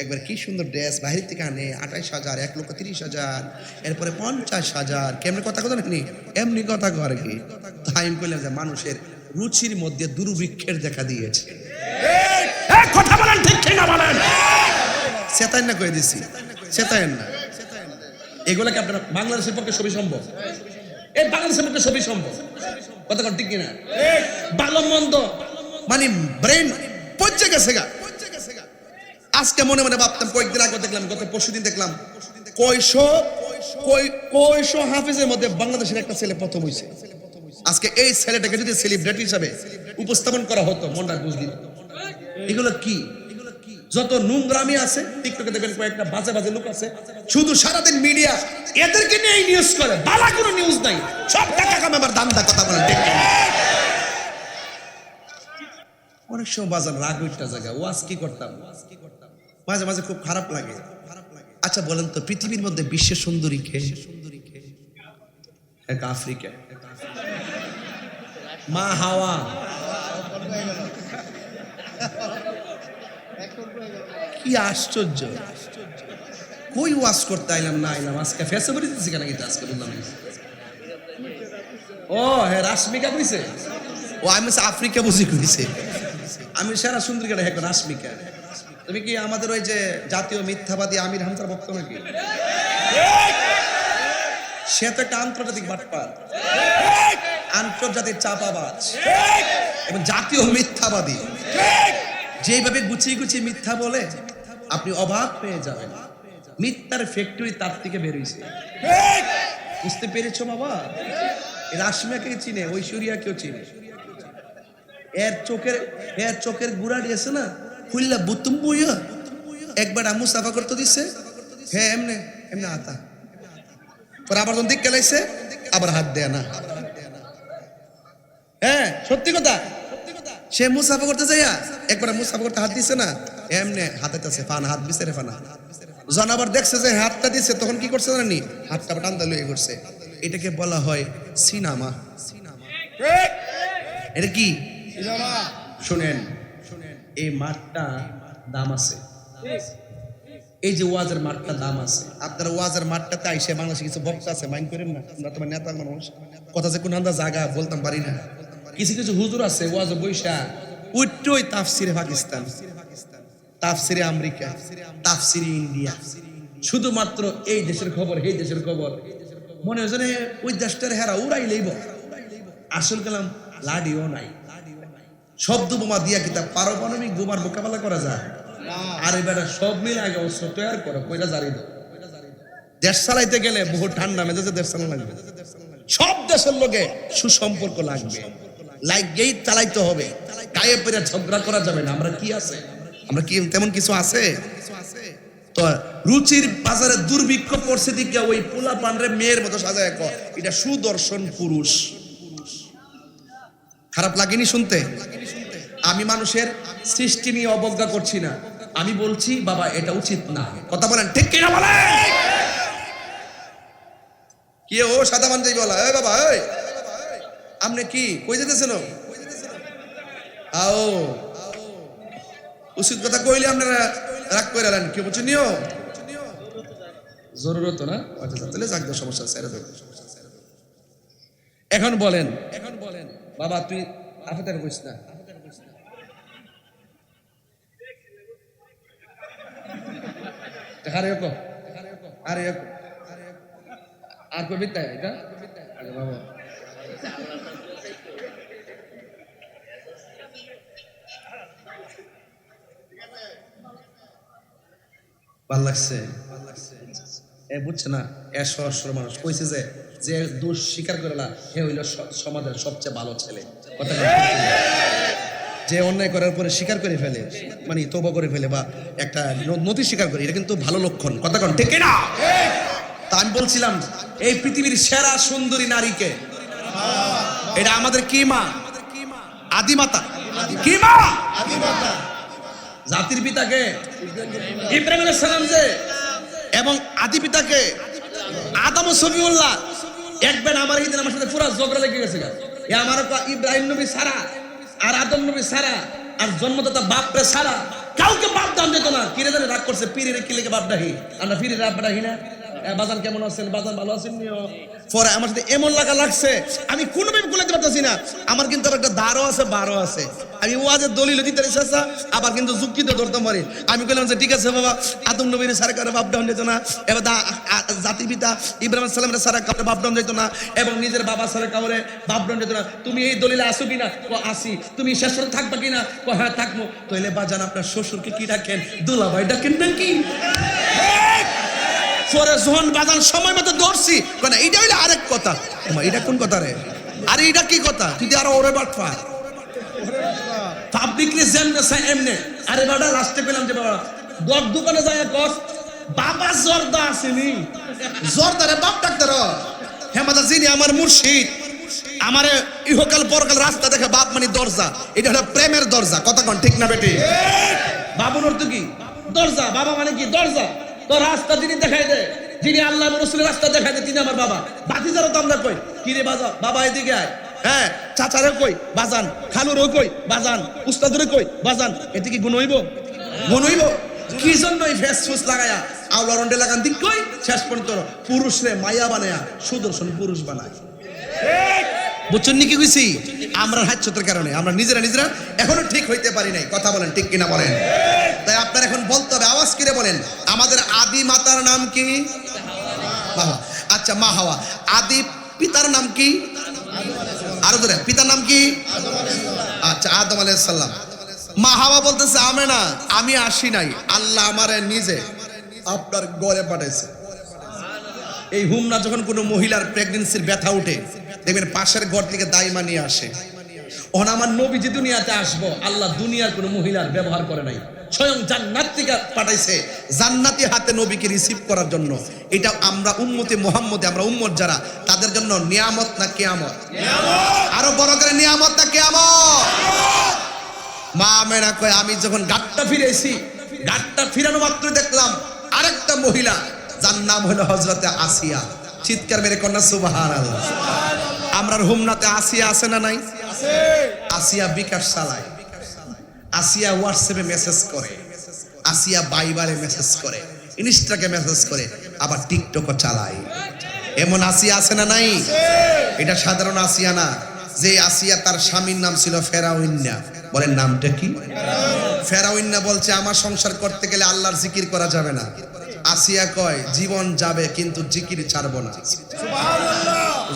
একবার কি সুন্দর ড্রেস বাহির থেকে আনে 28,000 1,30,000 এরপরে 50,000 কেমনে কথা কথা নাকি এমনি কথা কর কি তাই আমি কইলাম যে মানুষের রুচির মধ্যে দুর্ভিক্ষের দেখা দিয়েছে এই কথা বলেন ঠিক কি না বলেন সেটাই না কই দিছি সেটাই না এগুলা কি আপনারা বাংলাদেশের পক্ষে সবই সম্ভব এই বাংলাদেশের পক্ষে সবই সম্ভব কথা ঠিক কি না ভালো মন্দ মানে ব্রেন পচে গেছে গা আজকে মনে মনে ভাবতাম কয়েকদিন আগে দেখলাম গত পরশুদিন দেখলাম কয়শো হাফেজের মধ্যে বাংলাদেশের একটা ছেলে প্রথম হয়েছে আজকে এই ছেলেটাকে যদি সেলিব্রিটি হিসাবে উপস্থাপন করা হতো মনটা বুঝলি এগুলো কি যত নোংরামি আছে টিকটকে দেখবেন কয়েকটা বাজে বাজে লোক আছে শুধু সারাদিন মিডিয়া এদেরকে নিয়ে নিউজ করে বালা কোনো নিউজ নাই সব টাকা কামাবার দান্দা কথা বলেন অনেক সময় বাজার রাগ উঠটা জায়গা ওয়াজ কি করতাম মাঝে মাঝে খুব খারাপ লাগে আচ্ছা বলেন তো পৃথিবীর মধ্যে বিশ্বের সুন্দরী কে এক আফ্রিকা মা হাওয়া কি আশ্চর্য কই ওয়াজ করতে আইলাম না আইলাম আজকে ফেসবুকে দিতেছি কেন কিন্তু আজকে বললাম ও হ্যাঁ রাশমিকা কইছে ও আমি আফ্রিকা বুঝি কইছে আমি সেরা সুন্দরী কেন হ্যাঁ রাশমিকা তুমি কি আমাদের ওই যে জাতীয় মিথ্যাবাদী আমির হামজার ভক্ত নাকি সে তো একটা আন্তর্জাতিক বাটপার আন্তর্জাতিক চাপাবাজ এবং জাতীয় মিথ্যাবাদী যেভাবে গুছিয়ে গুছিয়ে মিথ্যা বলে আপনি অবাক পেয়ে যাবেন মিথ্যার ফ্যাক্টরি তার থেকে বেরিয়েছে বুঝতে পেরেছো বাবা রাশমিয়াকে চিনে ঐশ্বরিয়াকেও চিনে এর চোখের গুড়া দিয়েছে না খুললা বুতুম বইয়া একবার আমু সাফা করতে দিচ্ছে হ্যাঁ এমনে এমনি আতা পর আবার যখন দিক গেলাইছে আবার হাত দেয় না হ্যাঁ সত্যি কথা সে মুসাফা করতে যাইয়া একবার মুসাফা করতে হাত দিছে না এমনে হাতেছে ফান হাত বিছারে ফানা যখন আবার দেখছে যে হাতটা দিচ্ছে তখন কি করছে জানি হাতটা টান্দা লয়ে করছে এটাকে বলা হয় সিনেমা এটা কি শুনেন এই মাঠটা দাম আছে এই যে ওয়াজের মাঠটা দাম আছে আপনারা ওয়াজের মাঠটাতে আইসে বাংলাদেশে কিছু বক্তা আছে মাইন্ড করেন না আমরা তোমার নেতা মানুষ কথা যে কোন আন্দা জায়গা বলতাম পারি না কিছু কিছু হুজুর আছে ওয়াজ বৈশা উইট্টই তাফসিরে পাকিস্তান তাফসিরে আমেরিকা তাফসিরে ইন্ডিয়া শুধুমাত্র এই দেশের খবর, এই দেশের খবর, মনে হচ্ছে না ওই দেশটার হেরা উড়াই লইব। আসল কালাম লাডিও নাই, শব্দ বোমা দিয়া কিতা পারমাণবিক বোমার মোকাবেলা করা যায়? আর এবার সব মিলে আগে অস্ত্র তৈরি করো, কইরা জারি দাও। দেশ চালাইতে গেলে বহু ঠান্ডা মেজাজে দেশ চালানো লাগবে, সব দেশের লোকে সুসম্পর্ক লাগবে, লাগেই চালাইতে হবে। গায়ে পেরে ঝগড়া করা যাবে না। আমরা কি আছে, আমরা কি তেমন কিছু আছে? তো রুচির বাজারে দুর্ভিক্ষ পড়ছে দিকে ওই পোলা পান্ডরে মেয়ের মতো সাজায় কর, এটা সুদর্শন পুরুষ। খারাপ লাগেনি শুনতে? আমি মানুষের সৃষ্টি নিয়ে অবজ্ঞা করছি না, আমি বলছি বাবা এটা উচিত না। কথা বলেন ঠিক কিনা বলেন? কি ও সাদা মানজাই বলা, এই বাবা এই আপনি কি কই যেতেছেন? আও উচিত কথা কইলে আপনারা রাগ করে এলেন, কি বলছেন নিও জরুরত না? আচ্ছা তাহলে যাক, সমস্যা ছেড়ে দেব। এখন বলেন বাবা তুই আফাতার কইস না, আর কবি তাই এটা বাবা ভাল লাগছে বুঝছে না? এ সহস্র মানুষ কইছে যে দোষ স্বীকার করে না হে হইল সমাজের সবচেয়ে ভালো ছেলে। কথা যে অন্যায় করার পরে স্বীকার করে ফেলে, মানে তওবা করে ফেলে বা একটা নথি স্বীকার করে, এটা কিন্তু ভালো লক্ষণ। কথা কন ঠিক না? তা আমি বলছিলাম এই পৃথিবীর সেরা সুন্দরী নারীকে, এটা আমাদের কি মা? আদিমাতা। কি মা? আদিমাতা। জাতির পিতাকে ইব্রাহিম আলাইহিস সালাম যে, এবং আদি পিতাকে আদম ও সফিউল্লাহ। একবার আমার এই দিন আমার সাথে পুরো ঝগড়া লেগে গেছে। এ আমার ইব্রাহিম নবী সারা আর আদম নবী সারা আর জন্মদাতা বাপরে সারা, কাউকে বাপ দান দিত না। কিরে জানে রাগ করছে, পীরের কি লেগে বাপ ডাহি? আমরা পীরের বাপ ডাহি না। বাজান কেমন আছেন? বাজান ভালো আছেন? পরে আমার সাথে এমন লাগছে আমি কোনোভাবে গুলাতে পারতেছি না। আমার কিন্তু একটা দারও আছে, বারো আছে। আমি ওয়াজের দলিল দিতে চাইছি, আবার কিন্তু যুক্তিতে ধরতাম পারি। আমি বললাম যে ঠিক আছে বাবা, আদম নবীর সারা কারো বাপ ডাউন দিত না, এবার জাতি পিতা ইব্রাহিম আলাইহিস সালামের সারা কাউরে বাপ ডাউন দিত না, এবং নিজের বাবা সারা কাউরে বাপ ডাউন দিত না। তুমি এই দলিলে আসো কিনা? আসি। তুমি শেষরে থাকবা কিনা? হ্যাঁ থাকবো। তাহলে বাজান আপনার শ্বশুরকে কি ডাকেন? দুলাভাই ডাকেন নাকি? পরে যখন বাজান সময় মতো ধরছি, এইটা হইলে আরেক কথা। এটা কোন কথা রে? আরে এটা কি কথা? তুই আরো ওরে বাটফা পাবলিকলি জানতে চাই এমনি। আরে বাবা লাস্টে পেলাম যে বাবা দর দোকানে যায় কস বাবা জর্দা আসেনি, জর্দারে বাপ ডাক্তার হেমাদা যিনি আমার মুর্শিদ, আমার ইহকাল পরকাল রাস্তা দেখে বাপ মানে দরজা। এটা হলো প্রেমের দরজা। কথা কন ঠিক না বেটি? বাবুর অর্থ কি? দরজা। বাবা মানে কি? দরজা। তো রাস্তা যিনি দেখাই দেয়, যিনি আল্লাহ রসুলের রাস্তা দেখাই দেয়, তিনি আমার বাবা। বাতিজারও তো আমরা কই কি রে বাজা, বাবা এদিকে আয়। হ্যাঁ, চাচারে কই বাজান, খালুরও কই বাজান, উস্তাদরে কই বাজান। এতে কি গুণ হইব? গুণ হইব? কি জন্য এই ফেস ফুস লাগায়া আওলা রন্ডে লাগান দিক কই শেষ পর্যন্ত পুরুষ রে মায়া বানায়া সুদর্শন পুরুষ বানায়। বুঝছেন নি কি কইছি? আমরা হাচ্ছতের কারণে আমরা নিজেরা এখনো ঠিক হইতে পারি নাই। কথা বলেন ঠিক কিনা বলেন? তাই আপনার এখন বলতে হবে, আওয়াজ করে বলেন, আমাদের আদি মাতার নাম কি? হাওয়া। আচ্ছা মা হাওয়া। আদি পিতার নাম কি? আরো ধরে পিতার নাম কি? আচ্ছা আদম আলাইহিস সালাম। মা হাওয়া বলতেছে আমি আসি নাই, আল্লাহ আমারে নিজে আপনার ঘরে পাঠাইছে। এই হুমনা যখন কোনো মহিলার প্রেগন্যান্সির ব্যথা উঠে, দেখবেন পাশের ঘর থেকে দাইমা নিয়ে আসে। ওখানে আমার নবী যে দুনিয়াতে আসবো, আল্লাহ দুনিয়ার কোনো মহিলার ব্যবহার করে নাই, স্বয়ং জান্নাত থেকে পাঠাইছে জান্নাতি হাতে নবীকে রিসিভ করার জন্য। এটা আমরা উম্মতে মুহাম্মদে, আমরা উম্মত যারা, তাদের জন্য নিয়ামত না কিয়ামত? আরো বড় করে নিয়ামত না কিয়ামত? মা আমেনা কয় আমি যখন গাট্টা ফিরেছি, গাট্টা ফিরানো মাত্র দেখলাম আরেকটা মহিলা, যার নাম হলো হযরতে আসিয়া। চিৎকার মেরে কন্যা সুবহানাল্লাহ। আমরার হুমনাতে আসিয়া আছে না নাই? আসিয়া বিকাশ চালায়, আসিয়া হোয়াটসঅ্যাপে মেসেজ করে, আসিয়া বাইবারে মেসেজ করে, ইনস্টাকে মেসেজ করে, আবার টিকটকও চালায়। এমন আসিয়া আছে না নাই? এটা সাধারণ আসিয়া না। যে আসিয়া তার স্বামীর নাম ছিল ফেরাউন্না। বলেন নামটা কি? ফেরাউন্না বলছে আমার সংসার করতে গেলে আল্লাহর জিকির করা যাবে না, আসিয়া কয় জীবন যাবে কিন্তু জিকির ছাড়বো না।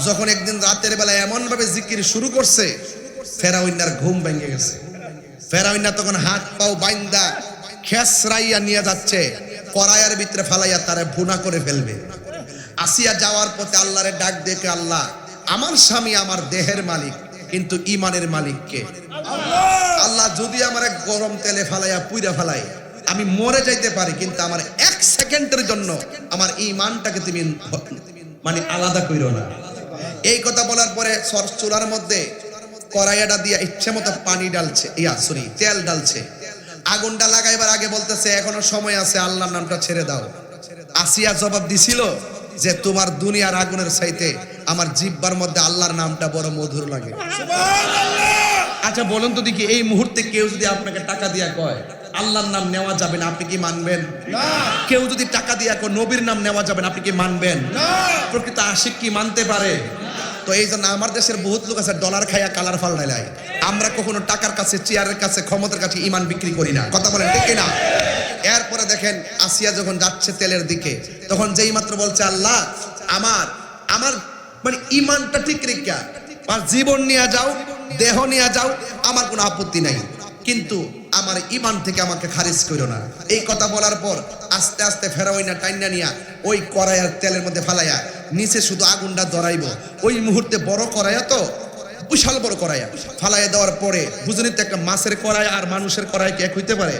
যখন একদিন রাতের বেলা এমন ভাবে জিকির শুরু করছে, ফেরাউন্নার ঘুম ভেঙে গেছে। ফেরাউন্না তখন হাত পাও বাইন্দা খেসরাইয়া নিয়ে যাচ্ছে, কড়াইয়ের ভিতরে ফালাইয়া তারে ভুনা করে ফেলবে। আসিয়া যাওয়ার পথে আল্লাহরে ডাক দেখে, আল্লাহ আমার স্বামী আমার দেহের মালিক, কিন্তু ইমানের মালিক কে? আল্লাহ যদি আমার গরম তেলে ফালাইয়া পুইরা ফালাই, আমি মরে যাইতে পারি, কিন্তু আমার 1 সেকেন্ডের জন্য আমার ইমানটাকে তুমি মানে আলাদা কইরো না। এই কথা বলার পরে চুলার মধ্যে কড়াইয়াটা দিয়ে ইচ্ছে মতো পানি ডালছে, তেল ডালছে। আগুনটা লাগাইবার আগে বলতেছে এখনো সময় আছে, আল্লাহর নামটা ছেড়ে দাও। আসিয়া জবাব দিছিল যে তোমার দুনিয়ার আগুনের চাইতে আমার জিহ্বার মধ্যে আল্লাহর নামটা বড় মধুর লাগে। আচ্ছা বলুন তো দেখি, এই মুহূর্তে কেউ যদি আপনাকে টাকা দিয়া কয় আল্লাহর নাম নেওয়া যাবে না, আপনি কি মানবেন? কেউ যদি টাকা দিয়া কয় নবীর নাম নেওয়া যাবে না, আপনি কি মানবেন? প্রকৃত আশিক কি মানতে পারে? তো এই জন্য আমার দেশের বহুত লোক আছে ডলার খাইয়া কালার ফাল ঢালায়। আমরা কখনো টাকার কাছে, চেয়ারের কাছে, ক্ষমতার কাছে ইমান বিক্রি করি না। কথা বলেন ঠিক কিনা? এরপরে দেখেন আসিয়া যখন যাচ্ছে তেলের দিকে, তখন যেই মাত্র বলছে আল্লাহ আমার মানে ইমানটা ঠিক রেখা আর জীবন নিয়ে যাও, দেহ নিয়ে যাও, আমার কোনো আপত্তি নাই, কিন্তু আমার ইমান থেকে আমাকে খারিজ করো না। এই কথা বলার পর আস্তে আস্তে ফেরাউন্না টাইনা নিয়া ওই কড়াইয়ের তেলের মধ্যে ফালাইয়া নিচে শুধু আগুনটা ধরাইবো। ওই মুহূর্তে বড় কড়াইয়া তো, বিশাল বড় কড়াইয়া ফালাইয়া দেওয়ার পরে বুঝুনি তো একটা মাছের কড়াই আর মানুষের কড়াই কি এক হইতে পারে?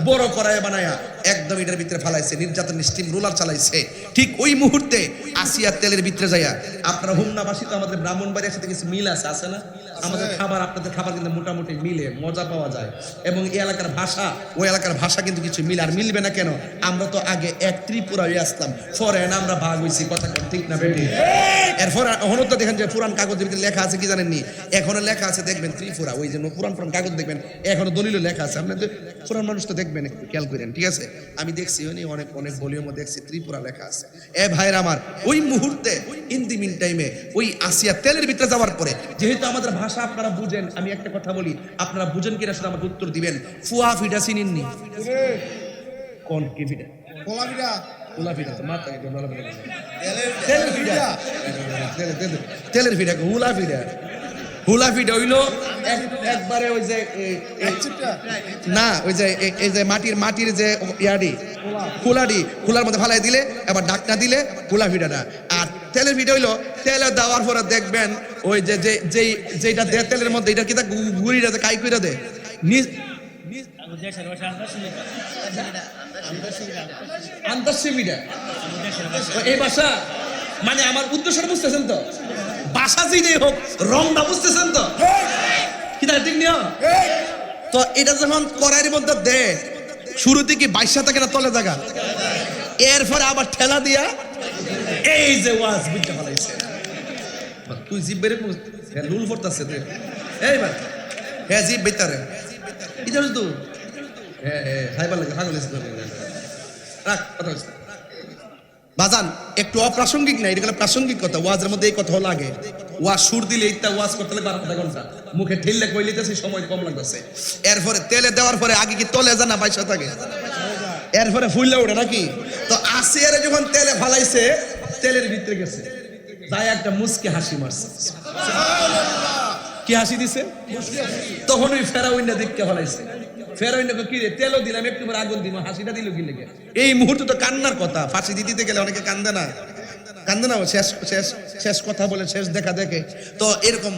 বড় কড়াই বানায়া একদম এটার ভিতরে ফালাইছে, নির্যাতন স্টিম রোলার চালাইছে। ঠিক ওই মুহূর্তে আসিয়া তেলের ভিতরে যাইয়া, আপনারা হুমনাবাসী তো আমাদের ব্রাহ্মণবাড়ির সাথে কিছু মিল আছে না? আমাদের খাবার আপনাদের খাবার কিন্তু মোটামুটি মিলে, মজা পাওয়া যায়, এবং এই এলাকার ভাষা ওই এলাকার ভাষা কিন্তু কিছু মিলে। আর মিলবে না কেন? আমরা তো আগে এক ত্রিপুরা হয়ে আসতাম, ফরেন আমরা ভাগ হয়েছি। কথা ঠিক না বেটি? এরপর এখনো তো দেখেন যে পুরান কাগজের ভিতরে লেখা আছে, কি জানেননি? এখনো লেখা আছে, দেখবেন ত্রিপুরা, ওই যে পুরান কাগজ দেখবেন এখনো দলিল লেখা আছে। আপনাদের পুরান মানুষ তো দেখবেন, একটু খেয়াল করেন, ঠিক আছে? আমি দেখছি অনেক অনেক ভলিউমে দেখছি ত্রিপুরা লেখা আছে। এ ভাইরা আমার, ওই মুহূর্তে ইন দি মিন টাইমে ওই আসিয়া তেলের ভিতরে যাওয়ার পরে, যেহেতু আমাদের ভাষা আপনারা বুঝেন, আমি একটা কথা বলি, আপনারা বুঝেন কিনা সেটা আমাকে উত্তর দিবেন। ফুয়া ফিডা চিনেননি? কোন কি ফিডা? পোলা ফিডা। পোলা ফিডা তো মাথা এটা বলা বলা তেলের ফিডা। তেলের ফিডা হুলা ফিডা। হুলা ফিডা হইলো একবারে ওই যে না, ওই যে এই যে মাটির যে ইয়াডি খোলার মধ্যে ফালাই দিলে, এবার ডাকনা দিলে হুলা ফিডাটা। আর তেলের ফিডা হইলো তেলে দেওয়ার পরে দেখবেন ওই যে যেটা দেয় তেলের মধ্যে, এটা কি তা গুড়িটা কাই কইরা দেয় এই ভাষা, মানে আমার উদ্দেশ্যটা বুঝতেছেন তো? ভাষা যেই হোক, রংটা বুঝতেছেন তো? কি ঠিক নিও তো? এটা যখন কড়াইয়ের মধ্যে দেয়, শুরুতে কি 22 থাকে না তলে জায়গা, এরপরে আবার ঠেলা দিয়া এই যে ওয়াজ বুঝতে ফেলাইছে। তুই জিভ বেরে লুল পড়তাছে তুই, এই ভাই হ্যাঁ জিভ বেতারে এটা তো হ্যাঁ খাইবার লাগে পাগল হইছে রাখ কথা হইছে বাজান। একটু অপ্রাসঙ্গিক না, এটা প্রাসঙ্গিক কথা। ওয়াজের মধ্যে এই কথা লাগে, ওয়াজ সুর দিলে এইটা ওয়াজ করতে লাগে 12 ঘন্টা, মুখে ঠেললে কই লিতেছে, সময় কম লাগতেছে। এরপরে তেলে দেওয়ার পরে আগে কি তলে যায় না 22 থাকে, এরপরে ফুললে ওঠে নাকি? তো আসিয়ার যখন তেলে ফালাইছে, তেলের ভিতরে গেছে, তাই একটা মুস্কি হাসি মারছে। কি হাসি দিছে? তখন ওই ফেরাউন্না দিককে ফলাইছে। ফেরাউন্নাকে কি রে তেলও দিলাম, একটু পরে আগুন দিলাম, হাসিটা দিল কি লেগে? এই মুহূর্তে তো কান্নার কথা। ফাঁসি দিতে গেলে অনেকে কান্দে না? শেষ কথা বলে শেষ দেখা দেখে তো এরকম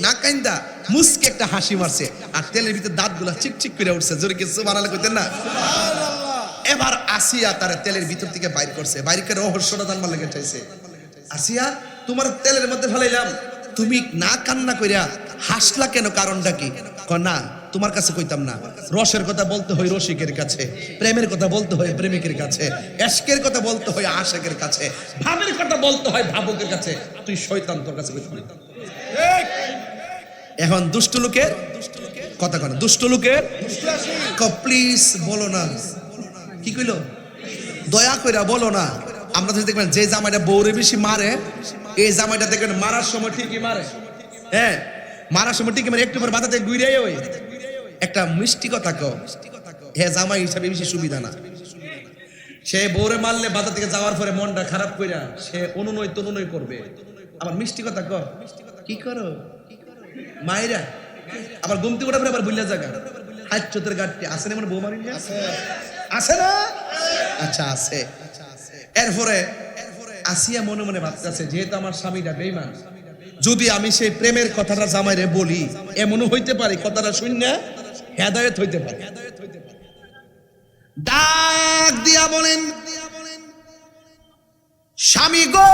না কান্দা মুস্কি একটা হাসি মারছে, আর তেলের ভিতরে দাঁতগুলা চিকচিক করে উঠছে। জোরে কিছু বানালে কইতেন না? এবার আসিয়া তার তেলের ভিতর থেকে বাইর করছে, বাইর করে রহস্যটা জানবার লেগে চাইছে। আসিয়া তোমার তেলের মধ্যে ফেলাইলাম, তুমি না কান্না কইরা হাসলা কেন? কারণটা কি? না তোমার কাছে কইতাম না। রসের কথা বলতে হয় রসিকের কাছে, প্রেমের কথা বলতে হয় প্রেমিকের কাছে, এশকের কথা বলতে হয় আশেকের কাছে, ভাবের কথা বলতে হয় ভাবুকের কাছে। তুই শয়তান, তোর কাছে কইতাম না। এখন দুষ্ট লোকের কথা কয়, দুষ্ট লোকের প্লিজ বলো না। কি কইলো? দয়া কইরা বলো না। আমরা যদি দেখবেন যে জামাইটা বউরে বেশি মারে, এই জামাইটা দেখবেন মারার সময় ঠিকই মারে। হ্যাঁ, মারার সময় ঠিকই মারে, একটু পর বাতাতে গুইরাই ওই একটা মিষ্টি কথা কও, হ্যাঁ জামাই হিসাবে বেশি সুবিধা না। সে বউরে মারলে বাজার থেকে যাওয়ার পরে মনটা খারাপ কইরা সে অনুনয় তনুনয় করবে, আবার মিষ্টি কথা কর, কি করো মায়েরা, আবার গুমতি ওটা আবার বুঝলা জায়গা হাত চোতের গাড়টি আছে না, মানে বউ মারি আছে না, আচ্ছা আছে। এরপরে আসিয়া মনে মনে ভাবতেছে যেহেতু আমার স্বামীটা বেঈমান, যদি আমি সেই প্রেমের কথাটা জামাইরে বলি এমনও হইতে পারে কথাটা শুনে হেদায়েত হইতে পারে। ডাক দিয়া বলেন, স্বামী গো,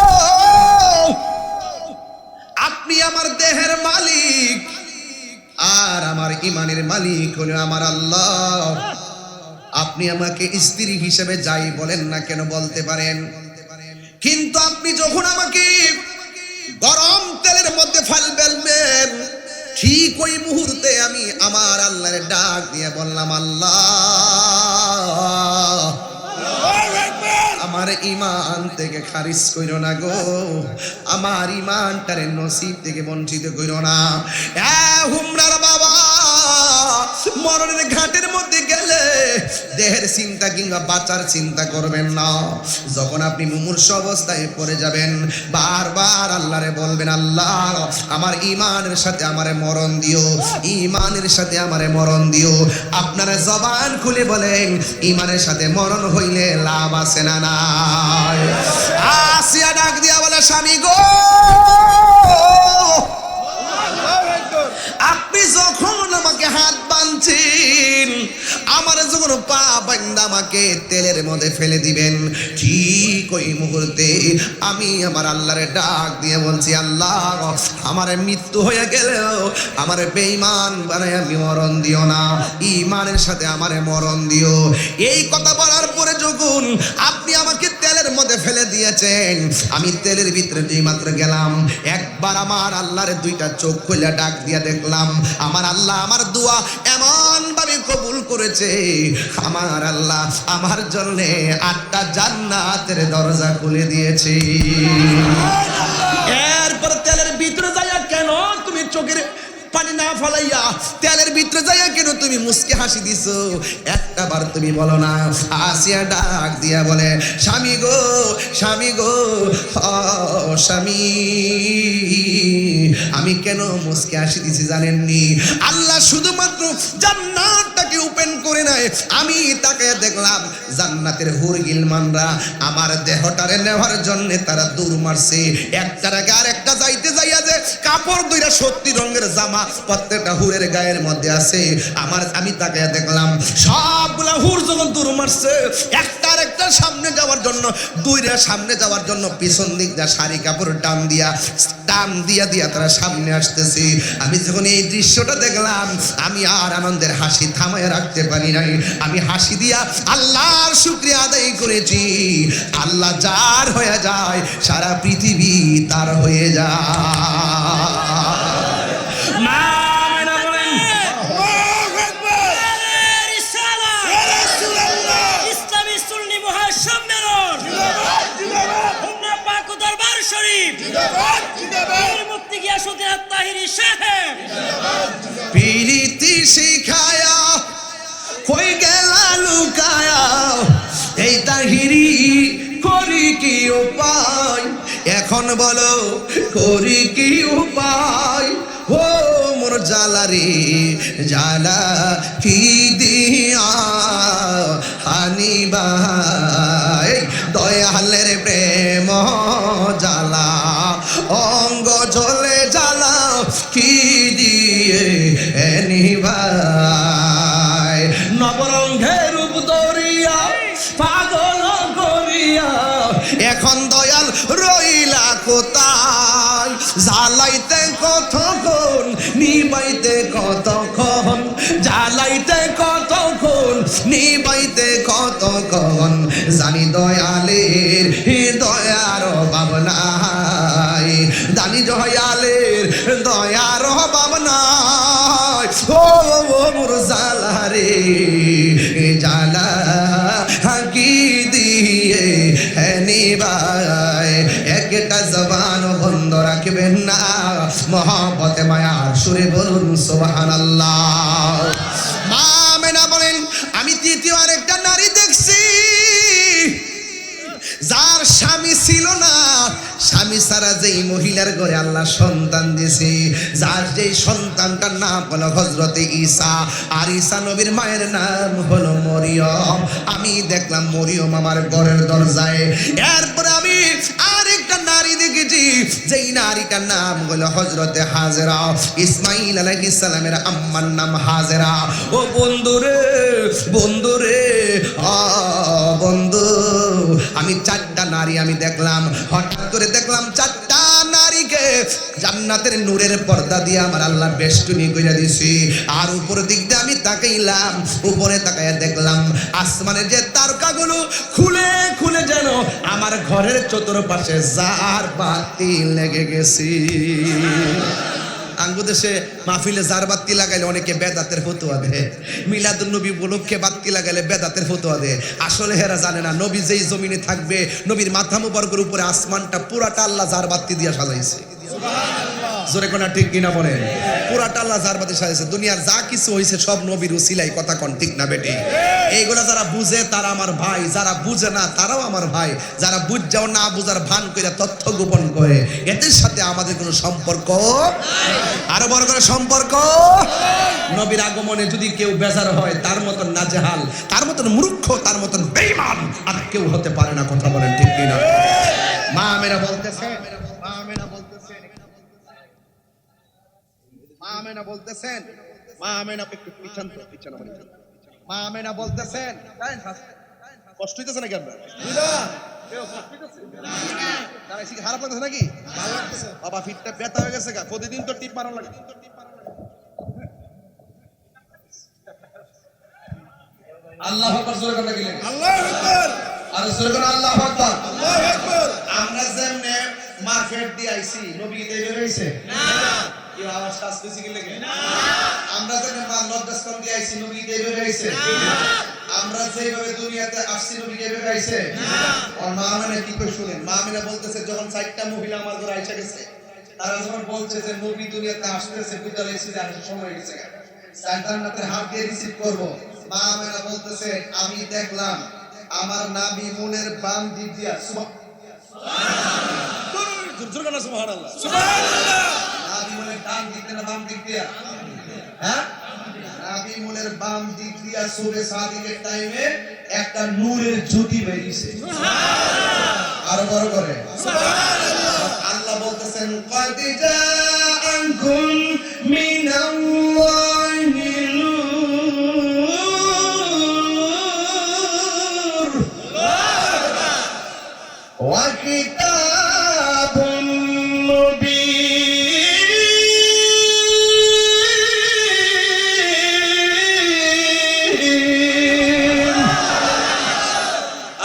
আপনি আমার দেহের মালিক আর আমার ইমানের মালিক হলো আমার আল্লাহ। আপনি আমাকে স্ত্রী হিসেবে যাই বলেন না কেন বলতে পারেন, কিন্তু আপনি যখন আমাকে গরম তেলের মধ্যে ফেলবেন ঠিক ওই মুহূর্তে আমি আমার আল্লাহর ডাক দিয়ে বললাম, আল্লাহ আমার ইমান থেকে খারিজ কইরো না গো, আমার ইমানটারে নসিব থেকে বঞ্চিত কইরো না। হুমরার বাবা, মরণের ঘাটের মধ্যে গেলে দেহের চিন্তা কিংবা বাঁচার চিন্তা করবেন না। যখন আপনি মুমূর্ষু অবস্থায় পড়ে যাবেন বারবার আল্লাহরে বলবেন, আল্লাহ আমার ইমানের সাথে আমারে মরণ দিও, ইমানের সাথে আমারে মরণ দিও। আপনারা জবান খুলে বলেন, ইমানের সাথে মরণ হইলে লাভ আছে না নাই? আসিয়া ডাক দিয়া বলে, স্বামী গো, আপনি যখন আমাকে হাত বাঁধছেন, আমার যখন পা বাঁধা আমাকে তেলের মধ্যে ফেলে দিবেন, ঠিক ওই মুহূর্তে আমি আমার আল্লাহরে ডাক দিয়ে বলছি, আল্লাহ আমার মৃত্যু হয়ে গেলেও আমার বেঈমান বানায় আমি মরণ দিও না, ইমানের সাথে আমারে মরণ দিও। এই কথা বলার পরে যখন আপনি আমাকে তেলের মধ্যে ফেলে দিয়েছেন, আমি তেলের ভিতরে যেই মাত্র গেলাম, একবার আমার আল্লাহরে দুইটা চোখ খুলে ডাক দিয়ে দেখলাম, আমার আল্লাহ আমার দোয়া এমন ভাবে কবুল করেছে, আমার আল্লাহ আমার জন্য 8টা জান্নাতের দরজা খুলে দিয়েছে। এরপর তেলের ভিতরে যাইয়া কেন তুমি চোখের পানি না ফলাইয়া তেলের ভিতরে যাইয়া কেন তুমি মুস্কে হাসি দিছো, একটা বার তুমি বলো না? আসিয়া ডাক দিয়া বলে, স্বামী গো, স্বামী গো, স্বামী আমি কেন মুস্কে হাসি দিছি জানেননি? আল্লাহ শুধুমাত্র জান্নাতটাকে ওপেন করে নাই, আমি তাকে দেখলাম জান্নাতের হুর গিলমানরা আমার দেহটারে নেওয়ার জন্য তারা দৌড় মারছে, একটার আগে আর একটা যাইতে যাইয়া যে কাপড় দুইটা 70 রঙের জামা প্রত্যেকটা হুরের গায়ের মধ্যে আছে, আমি তাকে দেখলাম সবগুলা হুর যখন দৌড় মারছে একটার একটা সামনে যাওয়ার জন্য, দুইটা সামনে যাওয়ার জন্য পিছন দিক দিয়ে শাড়ি কাপড় টান দিয়া তারা সামনে আসতেছে। আমি যখন এই দৃশ্যটা দেখলাম, আমি আর আনন্দের হাসি থামায় রাখতে পারি নাই, আমি হাসি দিয়া আল্লাহর শুকরিয়া আদায় করেছি। আল্লাহ যার হয়ে যায় সারা পৃথিবী তার হয়ে যায়। প্রীতি শিখায়া কই গেলা লুকায়া, এই তাহিরি করি কি উপায়, এখন বলো করি কি উপায়? ও মোর জালারে জালা কি দিয়া হানিবাই, দয়ালের প্রেম জালা অঙ্গ জ্বলে জ্বালা কি দিয়ে নিবাই, নবরঙ্গের রূপ দরিয়া পাগল করিয়া এখন দয়াল রইলা কোথায়, জ্বালাইতে কতক্ষণ নিবাইতে কতক্ষণ, জ্বালাইতে কতক্ষণ নিবাইতে কতক্ষণ, জানি দয়ালের দয়ার অভাব নাই, জানি দয়ালের দয়ার অভাব নাই। ও মোর জালা রে জালা কি দিয়ে নিবাই, একটা জবান বন্ধ রাখবেন না, মহব্বতে মায়ার সুরে বলুন সুবহানাল্লাহ। মা মেনা বলেন, আমি তৃতীয় আরেকটা নারী দেখছি, স্বামী ছিল না, স্বামী ছাড়া যেই মহিলার ঘরে আল্লাহ সন্তান দিয়েছে, যার যেই সন্তানটার নাম হলো হযরতে ঈসা, আর ঈসা নবীর মায়ের নাম হলো মরিয়ম। আমি দেখলাম মরিয়ম আমার ঘরের দরজায়। এরপরে আমি আরেকটা নারী দেখেছি, যেই নারীটার নাম হলো হযরতে হাজেরা। ইসমাইল আলাইহিস সালামের আম্মার নাম হাজেরা। ও বন্ধুরে, বন্ধুরে, বন্ধু, আমি চারটা নারী আমি দেখলাম। হঠাৎ করে দেখলাম চারটা নারীকে জান্নাতের নূরের পর্দা দিয়ে আমার আল্লাহ বেষ্টনী কইরা দিছি। আর উপর দিক দিয়ে আমি তাকাইলাম, উপরে তাকাইয়া দেখলাম আসমানের যে তারকাগুলো খুলে খুলে যেন আমার ঘরের চতুর্পাশে জার বাতি লেগে গেছি। আঙ্গুদেশে মাহফিলে জার বাতি লাগাইলে অনেকে বেদাতের ফতোয়া দেয়, মিলাদুন নবী উপলক্ষে বাতি লাগাইলে বেদাতের ফতোয়া দেয়। আসলে হেরা জানে না, নবী যেই জমিনে থাকবে, নবীর মাথা মুবারকের উপরে আসমানটা পুরাটা আল্লাহ জার বাতি দিয়ে সাজাইছে। জোরে কোনা ঠিক কিনা বলেন? পুরাটা আল্লাহ জার বাতি সাজাইছে। দুনিয়ার যা কিছু হয়েছে সব নবীর উসিলাই, কথা কোন ঠিক না বেটি? এইগুলা যারা বুঝে তারা আমার ভাই, যারা বুঝে না তারাও আমার ভাই। যারা বুঝাও না বুঝার ভান করে তথ্য গোপন করে, এদের সাথে আমাদের কোনো সম্পর্ক, আরো বড় করে সম্পর্ক। নবীর আগমনে যদি কেউ বেজার হয়, তার মতন নাজেহাল, তার মতন মূর্খ, তার মতন বেঈমান আর কেউ হতে পারে না, কথা বলেন ঠিক কিনা? মা আমেনা বলতেছে, মা আমেনা বলতেছেন, মা আমেনা বলতেছেন, মা আমেনা একটু পিছন তো, পিছন আমার, মা আমেনা বলতেছেন, কষ্ট হইতেছে নাকি আপনার? খারাপ লাগতেছে নাকি? বাবা ফিটটা ব্যথা হয়ে গেছে, প্রতিদিন তো টিপ মারা লাগে। আল্লাহু আকবার, জোরে কথা বলেন আল্লাহু আকবার, আর জোরে করে আল্লাহু আকবার, আল্লাহু আকবার। আমরা যেমনে মার্কেট দিয়ে আইছি, নবী কি বের হইছে? না। কি আওয়াজ কাজ কইছি কি লাগে? না। আমরা যেমনে লজ্জাস্থান দিয়ে আইছি, নবী কি বের হইছে? না। আমরা যেভাবে দুনিয়াতে আসছি, নবী কি বের হইছে? না। আর মা আমেনা কি কই শুনেন, মা আমেনা বলতেছে যখন চারটা মহিলা আমার ঘরে আইসা গেছে, তারা যখন বলছে যে নবী দুনিয়াতে আসতেছে, বিদ্যালয়ে ছিল আসার সময় গেছে, জান্নাতের হাত দিয়ে রিসিভ করব, মা আমেনা বলতেছে আমি দেখলাম আমার নাবি মুনের বাম দিক দিয়া, সুবহানাল্লাহ, জোরে না সুবহানাল্লাহ, সুবহানাল্লাহ, নাবি মুনের ডান দিক না বাম দিক দিয়া, হ্যাঁ, নাবি মুনের বাম দিক দিয়া সুবে সাদিকের টাইমে একটা নূরের জ্যোতি বেরিয়েছে, সুবহানাল্লাহ, আরো বড় করে সুবহানাল্লাহ। আল্লাহ বলতেছেন কদ জাআকুম মিনাল্লাহি নূর ওয়া কিতাবুন মুবিন।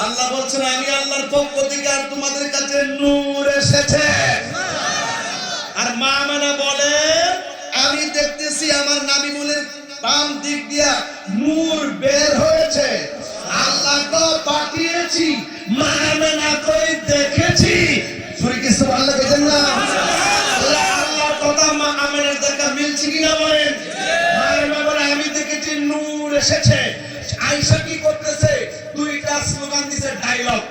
আল্লাহ বলছেন আমি আল্লাহর পক্ষ থেকে আর তোমাদের কাছে নূর এসেছে। আর মা আমেনা বলে আমি দেখতেছি আমার নাবি মুনের বাম দিক দিয়া নূর বের হয়েছে, আল্লাহ তো পাঠিয়েছি, মা আমেনা কই দেখেছি। সুরে কি সুবহানাল্লাহ কইতেন না? আল্লাহ আল্লাহ কথা মা আমেনার দেখা মিলছে কিনা বলেন? মা আমেনা বলে আমি দেখেছি নূর এসেছে। আয়েশা কি করতেছে? দুইটা স্লোগান দিছে, ডায়লগ।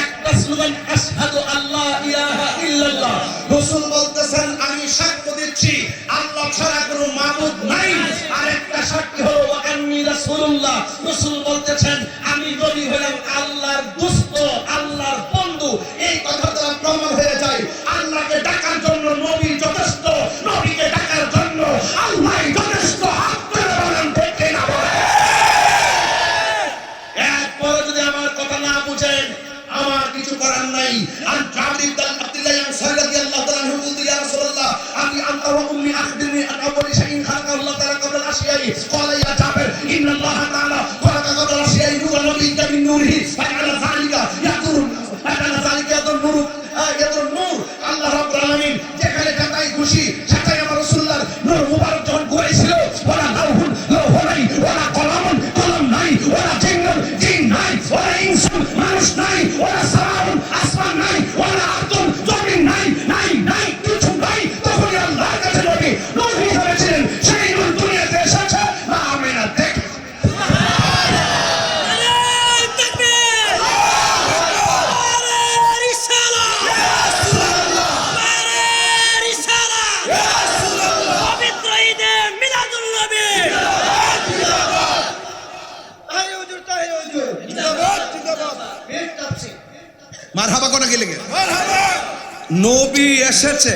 একটা স্লোগান আশহাদু আল্লাহ ইলাহা ইল্লাল্লাহ, রাসূল বলতেছেন আমি সাক্ষ্য দিচ্ছি আল্লাহ ছাড়া কোনো মাবুদ নাই। আরেকটা সাক্ষী হলো ওয়া আন্নী রাসূলুল্লাহ, রাসূল বলতেছেন আমি নবী হলাম আল্লাহর দোস্ত, আল্লাহর বন্ধু। এই কথা দ্বারা প্রমাণ হয়ে যায় আল্লাহকে ডাকার জন্য নবী যথেষ্ট, নবীকে ডাকার জন্য আল্লাহই যথেষ্ট। হাত তুলে বলেন ঠিক কিনা বলেন? এরপরে যদি আমার কথা না বুঝেন আমার কিছু করার নাই। আর জাবির ইবনে আব্দুল্লাহ আনসারী রাদিয়াল্লাহু তাআলা আনহু বলতে ইয়া রাসূলুল্লাহ আমি আনতা ওয়া উম্মি আখবিরনি আন আউয়ালি শাইইন খালাকা আল্লাহ তাআলা ক্বাবলা আল-আশিয়াই। ক্বালা ইয়া জাবির ইন্নাল্লাহ তাআলা খালাকা ক্বাবলা আল-আশিয়াই নূরান নবিয়্যা মিন নূরিহি ফাআলা যালিকা ইয়াদুর, ফাআলা যালিকা ইয়াদুর নূর, ইয়াদুর নূর। আল্লাহ রাব্বুল আলামিন যেখানে যেটাই খুশি সেটাই আমার রাসূলুল্লাহর নূর মুবারক যখন করেছিল। ওয়ালা লাউহুন লাউহ নাই, ওয়ালা কলামুন কলম নাই, ওয়ালা জিন্নুন জিন নাই, ওয়ালা ইনসুন মানুষ নাই, ওয়ালা সামাউন আসমান নাই, ওয়ালা আরদুন জমিন নাই, নাই নাই কিছু নাই। তখন আল্লাহর কাছে নবী নূর হিসেবে ছিলেন, সেই নূর দুনিয়াতে এসেছে। মা আমেনা দেখে সুবহানাল্লাহ, নারে তাকবীর, নারে মারহাবা কোনা গেলে নবী এসেছে,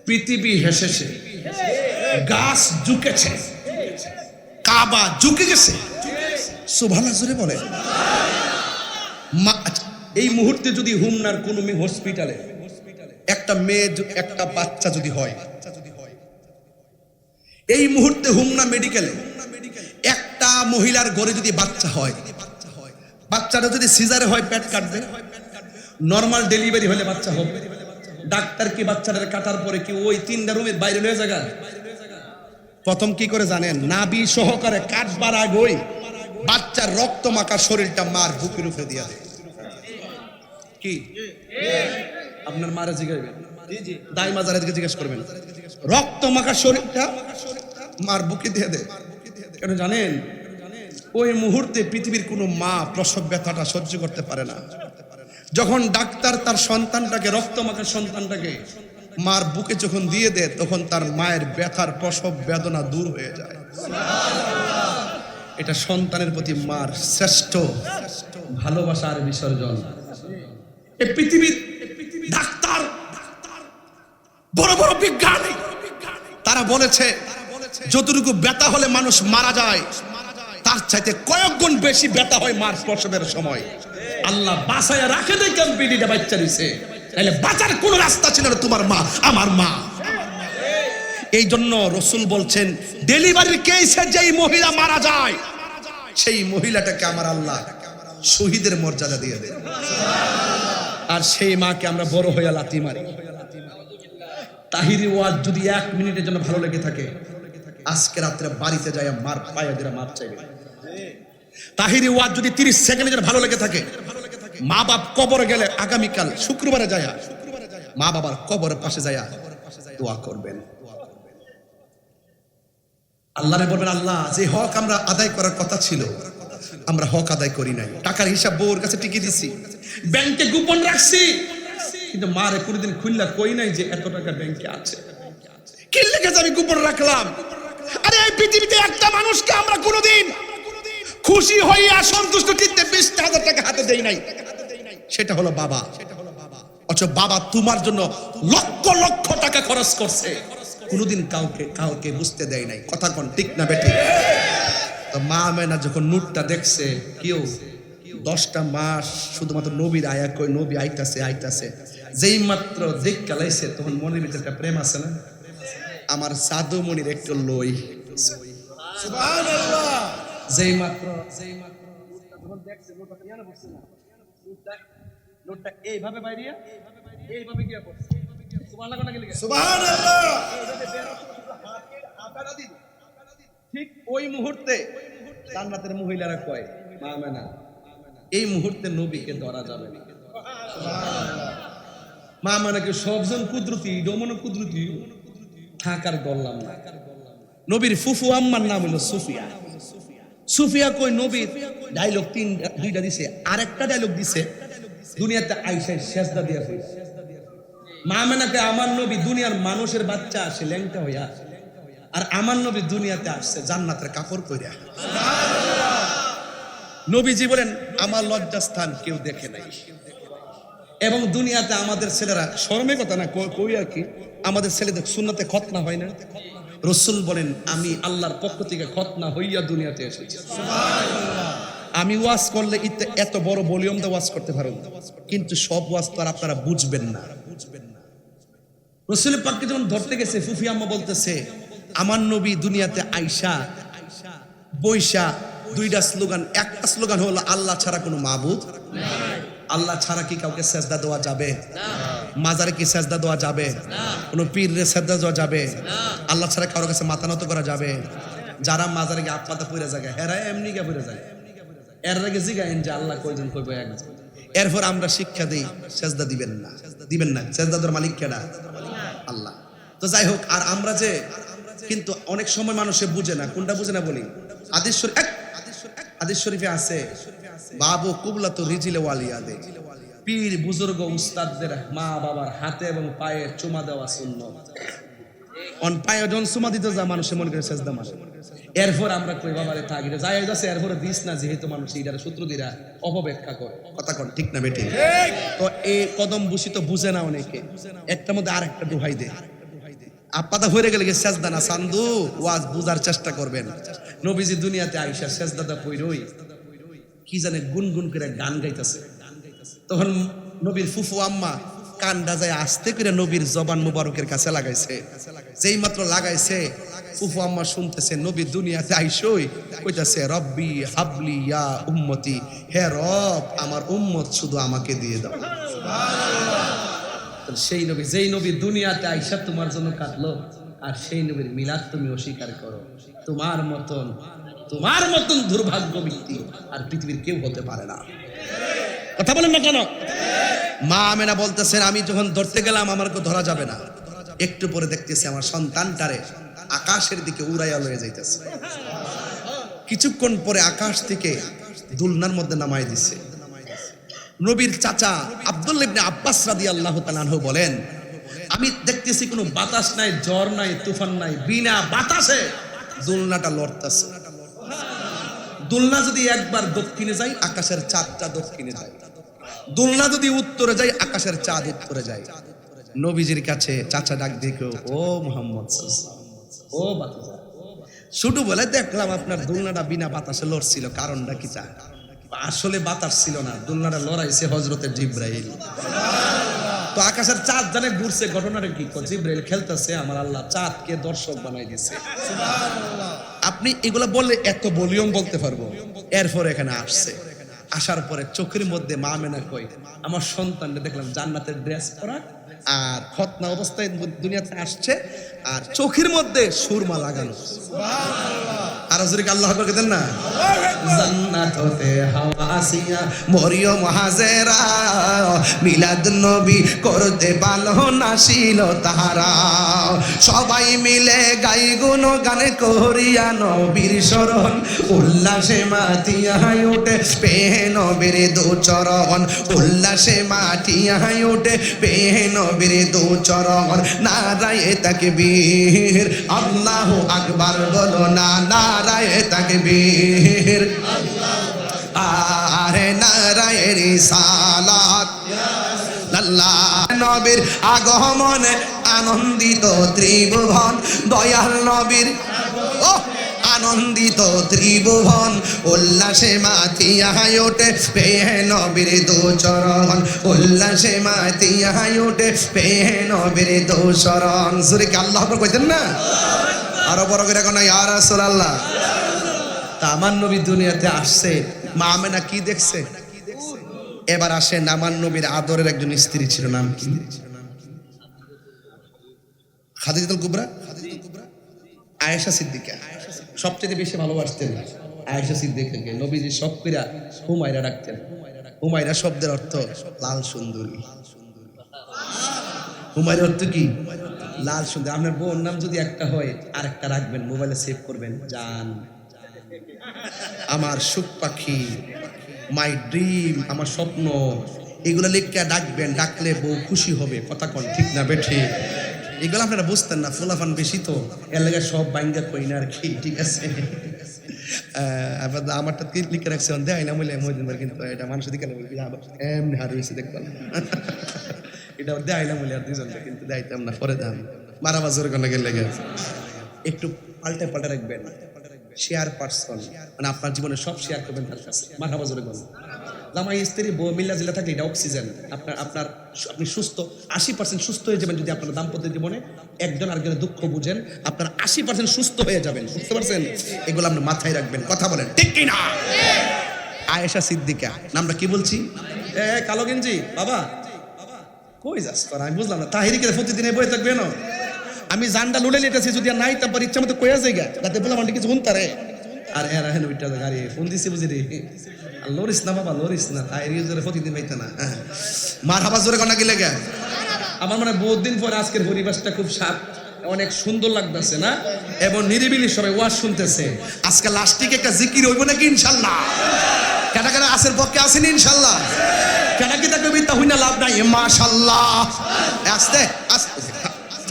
পৃথিবী হেসেছে, গাছ ঝুঁকেছে, কাবা ঝুঁকে গেছে। সুবহানাল্লাহ জোরে বলে। এই মুহূর্তে যদি হুমনার কোন হসপিটালে একটা মেয়ে, একটা বাচ্চা যদি হয়, এই মুহূর্তে হুমনা মেডিকেলে একটা মহিলার ঘরে যদি বাচ্চা হয়, বাচ্চাটা যদি সিজারে হয় পেট কাটবে, নরমাল ডেলিভারি হলে বাচ্চা হবে। ডাক্তার কি বাচ্চাটার কাটার পরে কি ওই 3টা রুমের বাইরে লয়ে যাগা? প্রথম কি করে জানেন? নাভি সহকারে কাটবার আগেই বাচ্চার রক্ত মাখা শরীরটা মার বুকের উপরে দিয়া দেয়। কি আপনার মারে জিজ্ঞাসা দাই মাজারে জিজ্ঞেস করবেন, রক্ত মাখা শরীরটা মার বুকে দিয়ে দেয়। কেন জানেন? ওই মুহূর্তে পৃথিবীর কোনো মা প্রসব ব্যথাটা সহ্য করতে পারে না। যখন ডাক্তার তার সন্তানটাকে, রক্ত মাখা সন্তানটাকে মার বুকে যখন দিয়ে দেয়, তখন তার মায়ের ব্যথার প্রসব বেদনা দূর হয়ে যায়। এটা সন্তানের প্রতি মার শ্রেষ্ঠ ভালোবাসার বিসর্জন। এই পৃথিবীর ডাক্তার, বড় বড় বিজ্ঞানী, তারা বলেছে যতটুকু ব্যথা হলে মানুষ মারা যায়, তার চাইতে কয়েক গুণ বেশি ব্যথা হয় মার প্রসবের সময়। আল্লাহ বাঁচায় রাখে দেখে পিডিটা বাচ্চা দিছে, তাহলে বাঁচার কোন রাস্তা ছিল না। তোমার মা আমার মা। এই জন্য রাসূল বলছেন, ডেলিভারির কেসে যেই মহিলা মারা যায়, সেই মহিলাটাকে আমার আল্লাহ শহীদের মর্যাদা দিয়ে দেয়। আর সেই মাকে আমরা বড় হইয়া লাথি মারি। তাহিরি ওয়াজ যদি 1 মিনিটের জন্য ভালো লেগে থাকে, আজকে রাত্রে বাড়িতে যায় মার পায়ে ধরে মাপ চাইবে। তাহিরি ওয়াজ যদি 30 সেকেন্ডের জন্য ভালো লেগে থাকে, মা বাপ কবরে গেলে আগামীকাল শুক্রবারে যায় মা বাবার কবরের পাশে যায় দোয়া করবেন। আল্লাহরে বলবেন, আল্লাহ যে হক আমরা আদায় করার কথা ছিল আমরা হক আদায় করি নাই। টাকার হিসাব বউর কাছে টিকে দিছি, ব্যাংকে গোপন রাখছি, কিন্তু মারে কোনদিন খুললা কই নাই যে এত টাকা ব্যাংকে আছে। কি লেগেছে আমি গোপন রাখলাম? আরে এই পৃথিবীতে একটা মানুষকে আমরা কোনদিন খুশি হইয়া সন্তুষ্ট চিত্তে 20,000 টাকা হাতে দেই নাই, সেটা হলো বাবা। অথচ বাবা তোমার জন্য লক্ষ লক্ষ টাকা খরচ করছে, কোনদিন কাউকে বুঝতে দেয় নাই। কথা কোন ঠিক না বেটি? তো মা মেনা যখন নূরটা দেখছে, কেউ 10টা মাস শুধুমাত্র নবীর আয়া কই, নবী আইতাছে, যেই মাত্র দেখ কালাইছে, তখন মনের ভিতরে একটা প্রেম আছে না, আমার সাধু মনির একটু লই। সুবহানাল্লাহ। যেই মাত্র যখন দেখছে লোটটা এইভাবে বাইরিয়া এইভাবে গিয়া পড়ছে। সুবহানাল্লাহ না গেলে সুবহানাল্লাহ। ঠিক ওই মুহূর্তে জান্নাতের মহিলারা কয়, মা মেনা এই মুহূর্তে নবীকে ধরা যাবে না। মা মেনাকে সবজন কুদরতি, ডমন কুদরতি থাকার গল্লাম না। নবীর ফুফু আম্মার নাম হলো সুফিয়া। সুফিয়া কই নবীর ডায়লগ 2টা দিছে, আরেকটা ডায়লগ দিছে দুনিয়াতে আইসায় সেজদা দিয়া হইছে। মা মেনাকে আমার নবী দুনিয়ার মানুষের বাচ্চা আসে ল্যাংটা হইয়া, আর আমার নবী দুনিয়াতে আসছে জান্নাতের কাপড় পরিয়া। নবীজি বলেন, আমার লজ্জাস্থান কেউ দেখে নাই। এবং দুনিয়াতে আমাদের ছেলেরা, শরমের কথা না কই আর কি, আমাদের ছেলেদের সুন্নতে খতনা হয় না। রাসূল বলেন, আমি আল্লাহর পক্ষ থেকে খতনা হইয়া দুনিয়াতে এসেছি। আমি ওয়াজ করলে এত বড় ভলিউম দিয়ে ওয়াজ করতে পারো, কিন্তু সব ওয়াজ তো আর আপনারা বুঝবেন না। রাসূল পাককে যখন ধরতে গেছে, ফুফি আম্মা বলতেছে, আমার নবী দুনিয়াতে আইসা বৈশা 2টা স্লোগান, একটা স্লোগান হলো আল্লাহ ছাড়া কোনো মাবুদ নাই। আল্লাহ ছাড়া কি কাউকে সেজদা দেওয়া যাবে? মাজারে কি সেজদা দেওয়া যাবে? কোনো পীরে সেজদা দেওয়া যাবে? আল্লাহ ছাড়া কারোর কাছে মাথা নত করা যাবে? যারা মাজারে গিয়ে আপাতা পড়ে যায়, হেরা এমনি গিয়ে পড়ে যায়, এর আগে জিগাইন যে আল্লাহ কয়জন কইব একজন। এরপর আমরা শিক্ষা দিই সেজদা দিবেন না। সেজদা দেওয়ার মালিক কেডা? আল্লাহ। তো যাই হোক, আর আমরা যে কিন্তু অনেক সময় মানুষে বুঝে না, কোনটা বুঝে না বলি, হাদিস শরীফে আছে, বাবু কুবলাতু রিজিলে ওয়ালিয়াদে, পীর বুজুর্গ উস্তাদদের মা বাবার হাতে এবং পায়ে চুমা দেওয়া সুন্নাত। অন পায়ে যখন চুমা দিতে যা মানুষে মনে করে সেজদা মারে, এরপর আমরা কই বাবারে থাক এটা যাই যাচ্ছে এরপরে দিস না, যেহেতু মানুষ এইটার সূত্র দিরা অপব্যাখ্যা করে, কথা কন ঠিক না বেঠিক? তো এই কদম বুঝি তো বুঝে না অনেকে, একটার মধ্যে আর একটা দোহাই দে, আপাদা হয়ে গেলে সেজদা না সান্দু, ওয়াজ বুঝার চেষ্টা করবেন। নবীজি দুনিয়াতে আইসা সেজদাটা পইরই কি জানে গুনগুন করে গান গাইতেছে, তখন নবীর ফুফু আম্মা কান্দা যায় আস্তে করে নবীর জবান মুবারকের কাছে লাগাইছে, যেই মাত্র লাগাইছে ফুফু আম্মা শুনতেছে নবী দুনিয়াতে আইসই কইতাছে রব্বি হাবলি ইয়া উম্মতি, হে রব আমার উম্মত শুধু আমাকে দিয়ে দাও। সেই নবী, যেই নবী দুনিয়াতে আইসা তোমার জন্য কাঁদলো, আর সেই নবীর মিলাদ তুমি অস্বীকার করো, তোমার মতন দুর্ভাগ্য ব্যক্তি আর পৃথিবীর কেউ হতে পারে না। কথা বলেন না কেন? মা আমেনা বলতেছেন আমি যখন ধরতে গেলাম আমাকে ধরা যাবে না, একটু পরে দেখতেছি আমার সন্তানটারে আকাশের দিকে উড়াইয়া লয়ে যাইতেছে, কিছুক্ষণ পরে আকাশ থেকে দুলনার মধ্যে নামাই দিছে। নবীর চাচা আব্দুল্লাহ ইবনে আব্বাস রাদিয়াল্লাহু তাআলা আনহু বলেন আমি দেখতেছি কোনো বাতাস নাই, ঝড় নাই, তুফান নাই, বিনা বাতাসে দুলনাটা লড়তেছে। দুলনা যদি একবার দক্ষিণে যায় আকাশের চাঁদটা দক্ষিণে যায়, দুলনা যদি উত্তরে যায় আকাশের চাঁদ উত্তরে যায়। নবীজির কাছে চাচা ডাক দেখো, ও মুহাম্মদ ও বাতাসা, শুধু বলে দেখলাম আপনার দুলনাটা বিনা বাতাসে লড়ছিল, কারণটা কি? চা আসলে বাতাস ছিল না, দুলনাটা লড়াইছে হযরতে জিবরাইল। তো আকাশের চাঁদ জানে ঘুরছে, ঘটনাটা কি? জিবরাইল খেলতেছে, আমার আল্লাহ চাঁদকে দর্শক বানাই দিছে। আপনি এগুলা বললে এত ভলিউম বলতে পারবো। এরপর এখানে আসছে, আসার পরে চোখের মধ্যে মা মেনা কই আমার সন্তানকে দেখলাম জান্নাতের ড্রেস পরা আর খতনা অবস্থায় দুনিয়াতে আসছে, আর চোখের মধ্যে সুরমা লাগানো। আর হযরত আল্লাহ আকবার দেন না, জান্নাত হতে হাওয়া আসিয়া মরিয়ম হাজেরা মিলাদ নবী করতে পালো না ছিল তাহারা, সবাই মিলে গাই গুণগান করিয়া নবীর শরণ, উল্লাসে মাতিয়া ওঠে পেয়ে নবীর দুচরণ, উল্লাসে মাতিয়া ওঠে পেয়ে নবীর দুচরণ। নারায়ে তাকবীর আল্লাহু আকবার বলো না, নারায়ে তাকবীর আরে নারায়ে রিসালাত আল্লাহ। নবীর আগমনে আনন্দিত ত্রিভুবন, দয়াল নবীর ও আনন্দিত ত্রিভুবন, উল্লাসে মাতিয়া ওঠে পেয়ে নবীর দুচরণ, উল্লাসে মাতিয়া ওঠে পেয়ে নবীর দুচরণ। জোরে কি আল্লাহু আকবার কইতেন না? আরো বড় করে কোন ইয়া রাসূলুল্লাহ। তা আমার নবী দুনিয়াতে আসছে, মা আমেনা কি দেখছে? এবার আসেন আমার নবীর আদরের একজন স্ত্রী ছিল, নাম কি? খাদিজাতুল কুবরা, আয়েশা সিদ্দিকা। সবচেয়ে বেশি ভালোবাসতেন আয়েশা সিদ্দিকাকে। নবীজি সব কইরা হুমায়রা ডাকতেন। হুমায়রা শব্দের অর্থ লাল সুন্দরী। হুমায়রা অর্থ কি? লাল সুন্দরী। আপনার বোন নাম যদি একটা হয় আর একটা রাখবেন, মোবাইলে সেভ করবেন, জান, আমার সুখ পাখি, মাই ড্রিম, আমার স্বপ্ন, এগুলো লিখে ডাকবেন। ডাকলে বউ খুশি হবে, কথা কন ঠিক না বেঠি? এগুলো আপনারা বুঝতেন না, ফুলাফান বেশি তো এর লেগে সব বাইঙ্গা কই না আর কি, ঠিক আছে? আমারটা কি লিখে রাখছে দেয় না বলে মহিদিনবার, কিন্তু এটা মানুষ দিকে এমনি হার হয়েছে দেখতাম, এটা দেয় না বলে আর দুজনটা কিন্তু দেয়তাম না, পরে দাম মারা বাজার কোনো গেলে একটু পাল্টে পাল্টে রাখবেন। শেয়ার পার্সন মানে আপনার জীবনে সব শেয়ার করবেন তার কাছে, মাথা বাজারে গেল। জামাই স্ত্রী বউ মিল্লা জিল্লা থাকলে এটা অক্সিজেন। আপনি সুস্থ 80% সুস্থ হয়ে যাবেন যদি আপনার দাম্পত্য জীবনে একজন আরেকজনের দুঃখ বুঝেন, আপনার 80% সুস্থ হয়ে যাবেন। বুঝতে পারছেন? এগুলো আপনি মাথায় রাখবেন, কথা বলেন ঠিক কি না? আয়েশা সিদ্দিকা নামটা কি বলছি? কালো গেঞ্জি বাবা কই যাস তোরা? আমি বুঝলাম না। তাহিরিকে প্রতিদিন বই থাকবে না, আমি জানটা লুলে লিটেছি, যদি আর নাই তারপর ইচ্ছা মতো কয়ে যাই গা, যাতে বললাম আমি কিছু শুনতারে। আর এরা হেন ওইটা গাড়ি ফোন দিছি বুঝি রে, লরিস না বাবা লরিস না, তাই রিউজের প্রতিদিন পাইতে না। মার হাবা জোরে কন্যা গেলে গা। আমার মানে বহুত দিন পর আজকের পরিবেশটা খুব অনেক সুন্দর লাগতেছে না, এবং নিরিবিলি সবাই ওয়াজ শুনতেছে। আজকে লাস্টিক একটা জিকির হইব নাকি ইনশাল্লাহ? কেটা কেটা আসের পক্ষে আসেনি ইনশাল্লাহ? কেটা কি তাকে বিদ্যা হই না লাভ নাই, মাশাল্লাহ। আস্তে আস্তে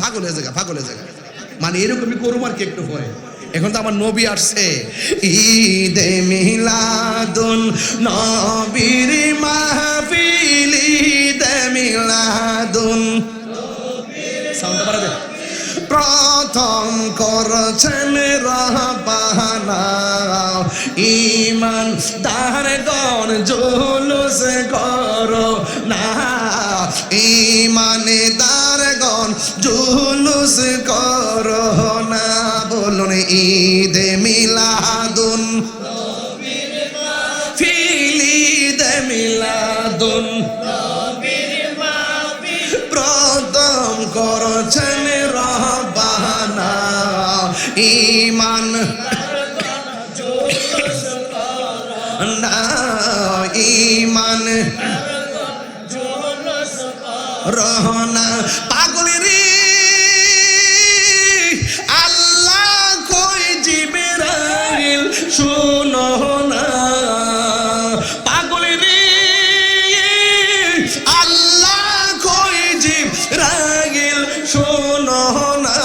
ফাগলের জায়গা, ফাগলের জায়গা মানে এরকমই করুম আর কি একটু পরে। এখন তো আমার নবী আসছে। ঈদে মিলাদুন নবীর মাহফিল, ঈদে মিলাদুন সাউন্ডটা বাড়াবে। প্রথম করছেন রহবানা, ইমানদারগণ জুলুস করো না, ইমানদারগণ জুলুস করো না। বলুন ঈদে মিলাদুন ফিল, ঈদে মিলাদুন প্রথম করছেন রহবানা, ইমান না, ইমান রহনা। পাগল রে আল্লাহ কই জিবরাইল শুনো না, পাগল রে আল্লাহ কই জিবরাইল শুনো না।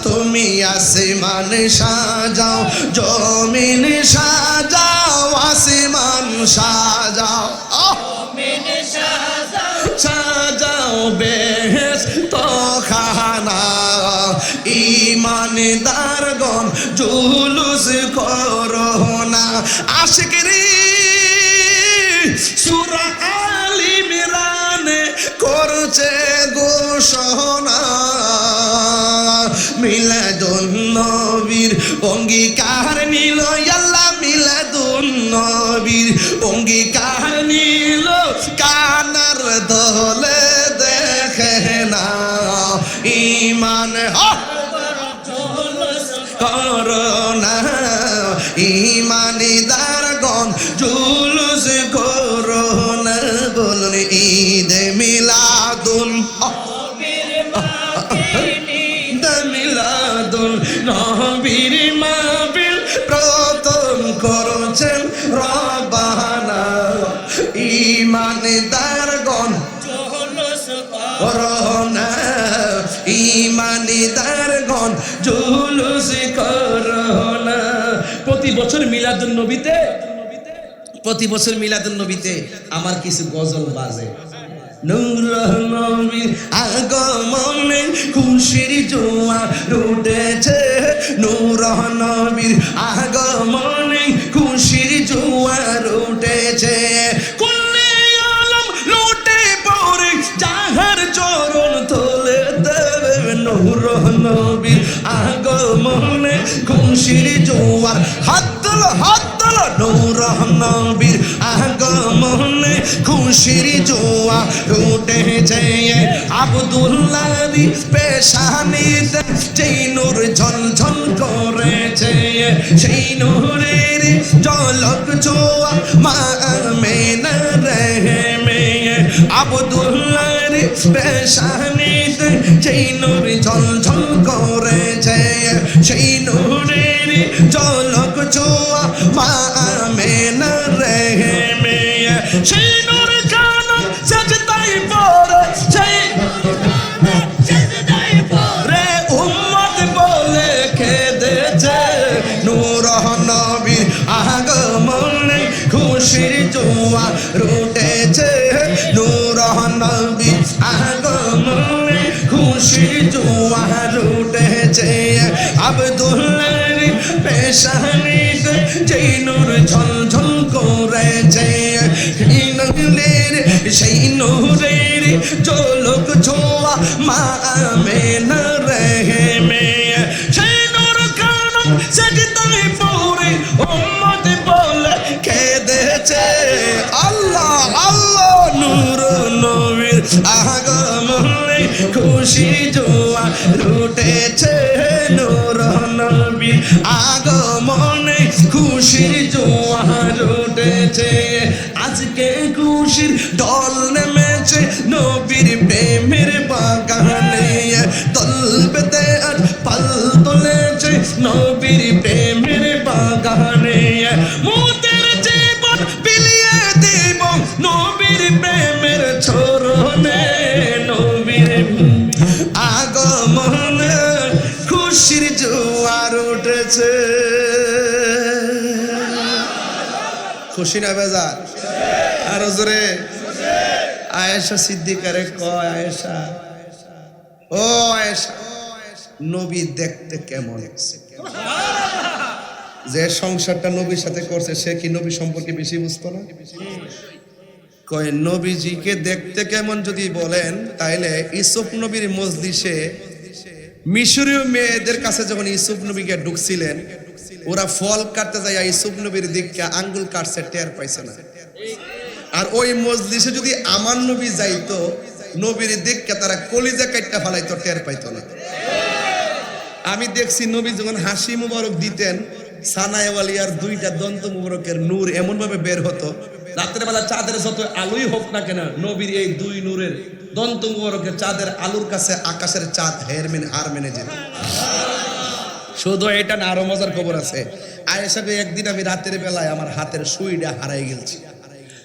তুমি আসমান সাজাও, জমিন সাজাও, আসমান সাজাও, সাজাও বেহেশত খানা, ইমানদারগণ জুলুস করো না। আশিক রে সূরা আল ইমরানে করছে ঘোষণা, মিলাদুন নবীর অঙ্গীকার নিল আল্লাহ, মিলাদুন নবীর অঙ্গীকার নিল, কানার দলে দেখে না, ইমান করো না, ইমানদারগণ জুলুস করো না। বলুন ঈদে মিলাদুন মিলাদুন নবীর মাহফিল প্রথম করছেন রব্বানা, ইমানদারগণ করো না, ইমানদারগণ জুলুস করো না। প্রতি বছর মিলাদুন নবীতে, প্রতি বছর মিলাদুন নবীতে আমার কিছু গজল বাজে। নূর নবীর আগমনে খুশির জোয়ার উঠেছে, নূর নবীর আগমনে খুশির জোয়ার উঠেছে, কুল্লে আলম লুটে পড়ে যাহার চরণ তোলে দেবে। নূর নবীর আগমনে খুশির জোয়ার, হাত তোলো হাত তোলো, নূর নবীর আগমনে খুশির জোয়ার উঠেছে। আব্দুল্লাহর পেশানিতে যেই নূর ঝলঝল করেছে, সেই নূরের ঝলক ছোঁয়া মা আমেনার রেহেমে। আব্দুল্লাহর পেশানিতে যেই নূর ঝলঝল করেছে, সেই নূরের ঝলক ছোঁয়া মা আমেনার রেহেমে। সেই নূর কানন সাজদায় পড়ে, সেই রে উম্মত বলে কেঁদেছে। নূর নবীর আগমনে খুশির জোয়ার উঠেছে, নূর নবীর আগমনে খুশির জোয়ার উঠেছে। আব্দুল্লাহর পেশানিতে যেই নূর ঝলঝল করেছে, সেই নূরের ঝলক ছোঁয়া মা আমেনার রেহেমে। সেই নূর কানন সাজদায় পড়ে উম্মত বলে কেঁদেছে। আল্লাহ আল্লাহ, নূর নবীর আগমনে খুশি জোয়ার উঠেছে, নূর নবীর আগমনে খুশির জোয়ার উঠেছে। আজকে খুশির ঢল নেমেছে নবীর প্রেমের বাগানে, দল বেঁধে আজ পাল তুলেছে নবীর প্রেমের বাগানে। মোদের জীবন বিলিয়ে দেব নবীর প্রেমের ছরণে, নবীর আগমনে খুশির জোয়ার পেয়েছে। খুশি না বেজার? আরো জোরে। আয়েশা সিদ্দিকারে কয়, আয়েশা, ও আয়েশা, নবী দেখতে কেমন? যে সংসারটা নবীর সাথে করছে সে কি নবী সম্পর্কে বেশি বুঝতো না? কয় নবীজিকে দেখতে কেমন যদি বলেন, তাইলে ইউসুফ নবীর মজলিসে মিশরীয় মেয়েদের কাছে যখন ইউসুফ নবীকে ঢুকছিলেন, ওরা ফল কাটতে যায় ইউসুফ নবীর দিকে আঙ্গুল কাটছে, টের পাইছে না। আর ওই মজলিসে যদি আমার নবী যাইতো, নবীর দিকে তারা কলিজা কাটটা ফালাইতো, টের পাইতো না। আমি দেখছি নবী যখন হাসি মুবারক দিতেন, সানায়ওয়ালিয়ার দুইটা দন্ত মুবারকের নূর এমন ভাবে বের হতো, রাতের বেলা চাঁদের যত আলোই হোক না কেন, নবীর এই দুই নূরের দন্ত মুবারকের চাঁদের আলোর কাছে আকাশের চাঁদ হার মেনে যেত। শুধু এটা না, আরো মজার খবর আছে। আয়েশাকে একদিন আমি রাতের বেলায় আমার হাতের সুইটা হারাই গেছি।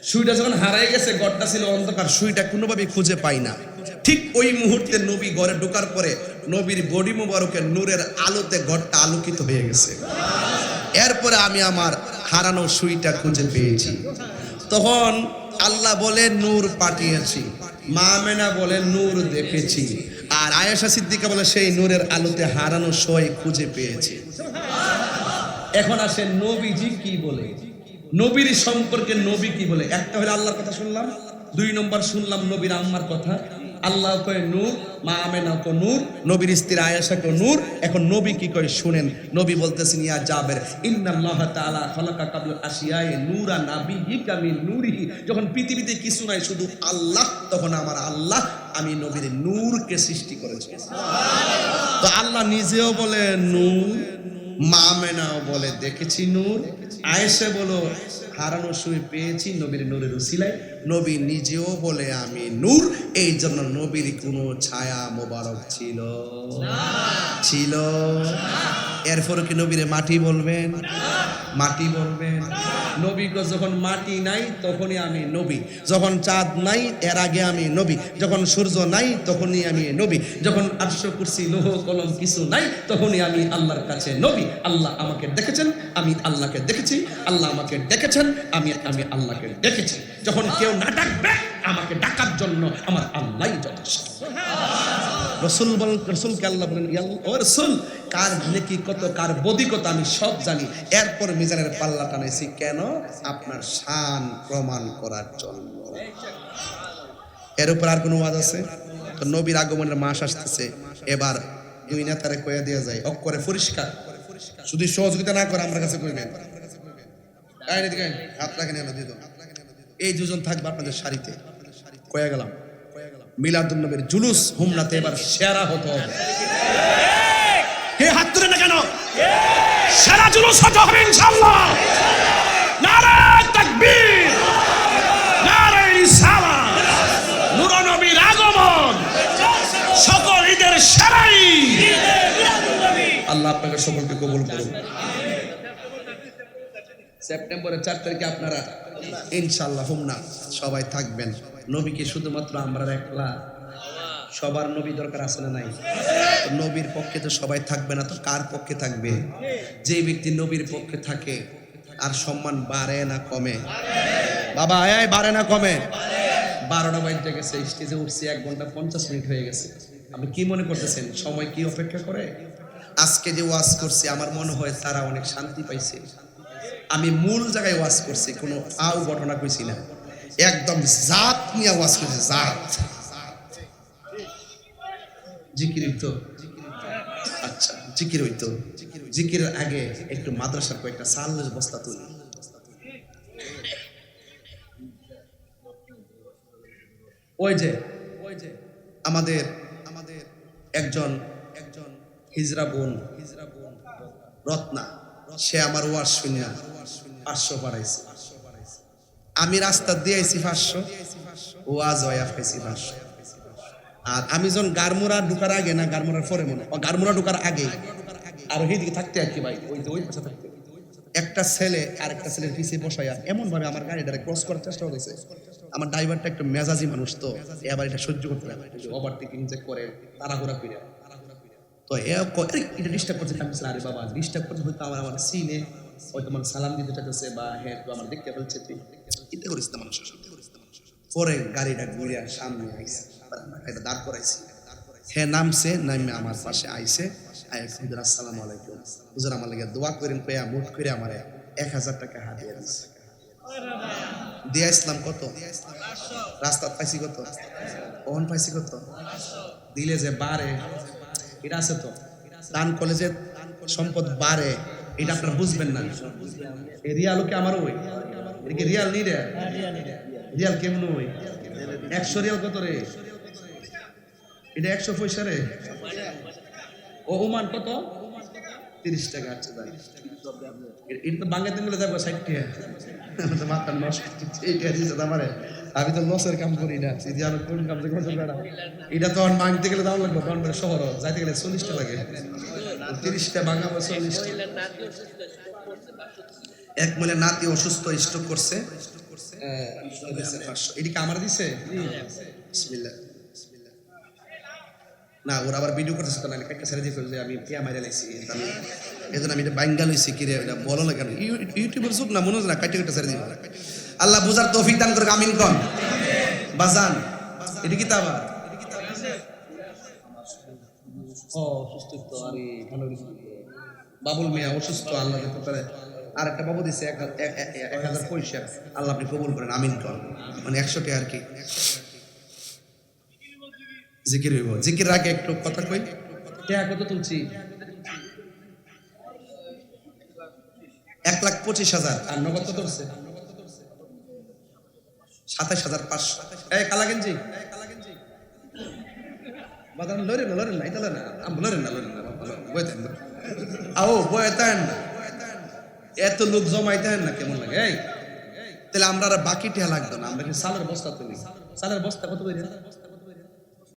সুইটা যখন হারাই গেছে, ঘরটা ছিল অন্ধকার, সুইটা কোনোভাবে খুঁজে পাই না। ঠিক ওই মুহূর্তে নবী ঘরে ঢোকার পরে নবীর বডি মুবারকের নূরের আলোতে ঘরটা আলোকিত হয়ে গেছে। এরপরে আমি আমার হারানো সুইটা খুঁজে পেয়েছি। তখন আল্লাহ বলে নূর পাঠিয়েছি, মা আমেনা বলে নূর দেখেছি, আর আয়েশা সিদ্দিকা বলে সেই নূরের আলোতে হারানো সই খুঁজে পেয়েছি। এখন আসেন নবীজি কি বলে, নবীর সম্পর্কে নবী কি বলে। একটা হলো আল্লাহর কথা শুনলাম, 2 নম্বর শুনলাম নবীর আম্মার কথা। আল্লাহ কয় নূর, মা আমেনা কো নূর, নবীর স্ত্রী আয়েশা কো নূর। এখন নবী কি কয় শুনেন। নবী বলতেছেন, ইয়া জাবের, ইন্নাল্লাহ তাআলা খালাকা কাবল আশিয়ায়ে নূরা নাবিয়িকা মিন নূরিহি। যখন পৃথিবীতে কিছু নাই, শুধু আল্লাহ, তখন আমার আল্লাহ আমি নবীর নূরকে সৃষ্টি করেছি। তো আল্লাহ নিজেও বলে নূর, মা আমেনাও বলে দেখেছি নূর, আয়েশা বলো হারানো সুই পেয়েছি নবীর নূরের উসিলায়। নবী নিজেও বলে আমি নূর। এই জন্য নবীর কোনো ছায়া মোবারক ছিল ছিল এরপরে কি নবীরে মাটি বলবেন? মাটি বলবেন? নবীকে যখন মাটি নাই তখনই আমি নবী, যখন চাঁদ নাই এর আগে আমি নবী, যখন সূর্য নাই তখনই আমি নবী, যখন আরশ কুরসি লৌহ কলম কিছু নাই তখনই আমি আল্লাহর কাছে নবী। আল্লাহ আমাকে দেখেছেন, আমি আল্লাহকে দেখেছি, আল্লাহ আমাকে দেখেছেন, আমি আল্লাহকে দেখেছি। যখন কেউ না ডাকবে আমাকে ডাকার জন্য আমার আল্লাহই যথেষ্ট। রসুল বলেন, রসুলকে আল্লাহ বলেন, ও রসুল, কার নেকি কত, কার বদি কত আমি সব জানি। এরপর মিজানের পাল্লা টানাইছি কেন? আপনার শান প্রমাণ করার জন্য। এর উপর আর কোনো ওয়াজ আছে? তো নবীর আগমনের মাস আসতেছে, এবার 2 নেতারে কয়ে দেওয়া যায় অক্ষরে পরিষ্কার, শুধু সহযোগিতা না করে আমার কাছে কইবেন, হাত রাখেন দিত। এই 2 জন থাকবে আপনাদের সারিতে, কয়ে গেলাম। মিলাদুন নবীর জুলুস হুমনাতে এবার সেরা হতে হবে। কে হাত তুলে না কেন? সেরা জুলুস হতে হবে ইনশাআল্লাহ। নারে তাকবীর, নারে রিসালাত, নূর নবীর আগমন, সকল ঈদের সেরাই। আল্লাহ আপনাকে সকলকে কবুল করুন। সেপ্টেম্বরের 4 তারিখে আপনারা ইনশাআল্লাহ হুমনা সবাই থাকবেন। নবীকে শুধুমাত্র আমরা একলা, সবার নবী দরকার আছে না নাই? নবীর পক্ষে তো সবাই থাকবে না, তো কার পক্ষে থাকবে? যে ব্যক্তি নবীর পক্ষে থাকে আর সম্মান বাড়ে না কমে? বাবা আয়, বাড়ে না কমে? 12টা বাজতে গেছে, স্টেজে উঠছি 1 ঘন্টা 50 মিনিট হয়ে গেছে। আপনি কি মনে করতেছেন সময় কি অপেক্ষা করে? আজকে যে ওয়াজ করছি আমার মনে হয় তারা অনেক শান্তি পাইছে। আমি মূল জায়গায় ওয়াজ করছি, কোনো আউ ঘটনা কইছি না, একদম জাত নিয়ে ওয়াজ করছি। জাত জিকির হইতো, আচ্ছা জিকির হইতো। জিকিরের আগে একটু মাদ্রাসার কয়েকটা সালের বস্তা তুলি। ওই যে আমাদের একজন হিজরা বোন রত্না, সে আমার ওয়াজ শুনিয়া 500 বাড়াইছে। আমি রাস্তা দিয়ে আইছি 500, ওয়াজ হইয়া পাইছি 500। আর আমি যখন গারমুরা ঢুকার আগে না গারমুরার পরে মনে, গারমুরা ঢুকার আগে আর ওইদিকে থাকতে আর কি ভাই, ওই পাশে থাকতে একটা ছেলে আর একটা ছেলের পিছিয়ে বসাইয়া এমন ভাবে আমার গাড়িটারে ক্রস করার চেষ্টা করেছে। আমার ড্রাইভারটা একটু মেজাজি মানুষ, তো এবার এটা সহ্য করতে পারে, ওভারটেকিং যে করে তাড়াহুড়া করে। তো এটা ডিস্টার্ব করছে, আমি আরে বাবা ডিস্টার্ব করছে, হয়তো আমার সিনে হয়তো আমার সালাম দিতে চাইতেছে বা হ্যাঁ তো আমার দেখতে ফেলছে, তুই চিন্তা করিস না মানুষের সাথে। পরে গাড়িটা ঘুরিয়া সামনে আইসে, এটা দাঁড় করাইছি, হ্যাঁ নামছে, নামে আমার পাশে আইসে, হুজুর আসসালামু আলাইকুম, হুজুর আমার লাগে দোয়া করেন কইয়া মুঠ করে আমারে 1000 টাকা হাতিয়ে দিচ্ছে। দিয়া ইসলাম কত রাস্তা পাইছি, কত কখন পাইছি, কত দিলে যে বাড়ে, এটা আছে তো দান কলেজে সম্পদ বাড়ে, এটা আপনারা বুঝবেন না। এই রিয়াল কি আমার ওই, এটা কি রিয়াল নি রে, রিয়াল কেমন ওই 100 রিয়াল কত রে, এটা 100 পয়সা রে, ও ওমান কত 30 টাকা। আচ্ছা তাই এটা তো বাংলাতে মিলে যাবো 60 টাকা, তো মাথা নষ্ট, এইটা দিছে আমারে, আমি তো লসের কাম করি না, যদি আমি কোন কাম করতে পারা, এটা তো মাংতে গেলে দাম লাগবে, কারণ শহর যাইতে গেলে 40 টাকা লাগে, 30 টা ভাঙা 40 টাকা। এক মহিলা নাতি অসুস্থ, স্ট্রোক করছে, এদিকে আমার দিছে বিসমিল্লাহ। না ওরা আবার ভিডিও করতেছে তো, না একটা ছেড়ে দিয়ে ফেলছে, আমি পেয়া মাইরা লাইছি, আমি এই জন্য আমি এটা বাইঙ্গা লইছি, কিরে এটা বলো না কেন, ইউটিউবের যুগ না, মনে হয় না কাটে কাটে ছেড়ে দিব। আল্লাহ বুঝার তৌফিক দান করে, আমিন কন বাজান। এটা কি তা আবার অসুস্থ তো, আরে ভালো বাবুল মিয়া অসুস্থ, আল্লাহ দিতে পারে, আর একটা বাবু দিছে 1000 পয়সা, আল্লাহ আপনি কবুল করেন, আমিন কন, মানে 100 টাকা আর কি জিকির হইব। জিকির আগে একটু কথা কই, টাকা কত তুলছি, 1,25,000, আর নগদ কত তুলছে 27,500। এই কালা গেঞ্জি বাদাম লরেন না, এটা লরেন না, লরেন না বইতেন না, আও বইতেন, এত লোক জমাইতেন না, কেমন লাগে। এই তাহলে আমরা আর বাকি টিয়া লাগতো না, আমরা কি সালের বস্তা তুলি, সালের বস্তা কত করে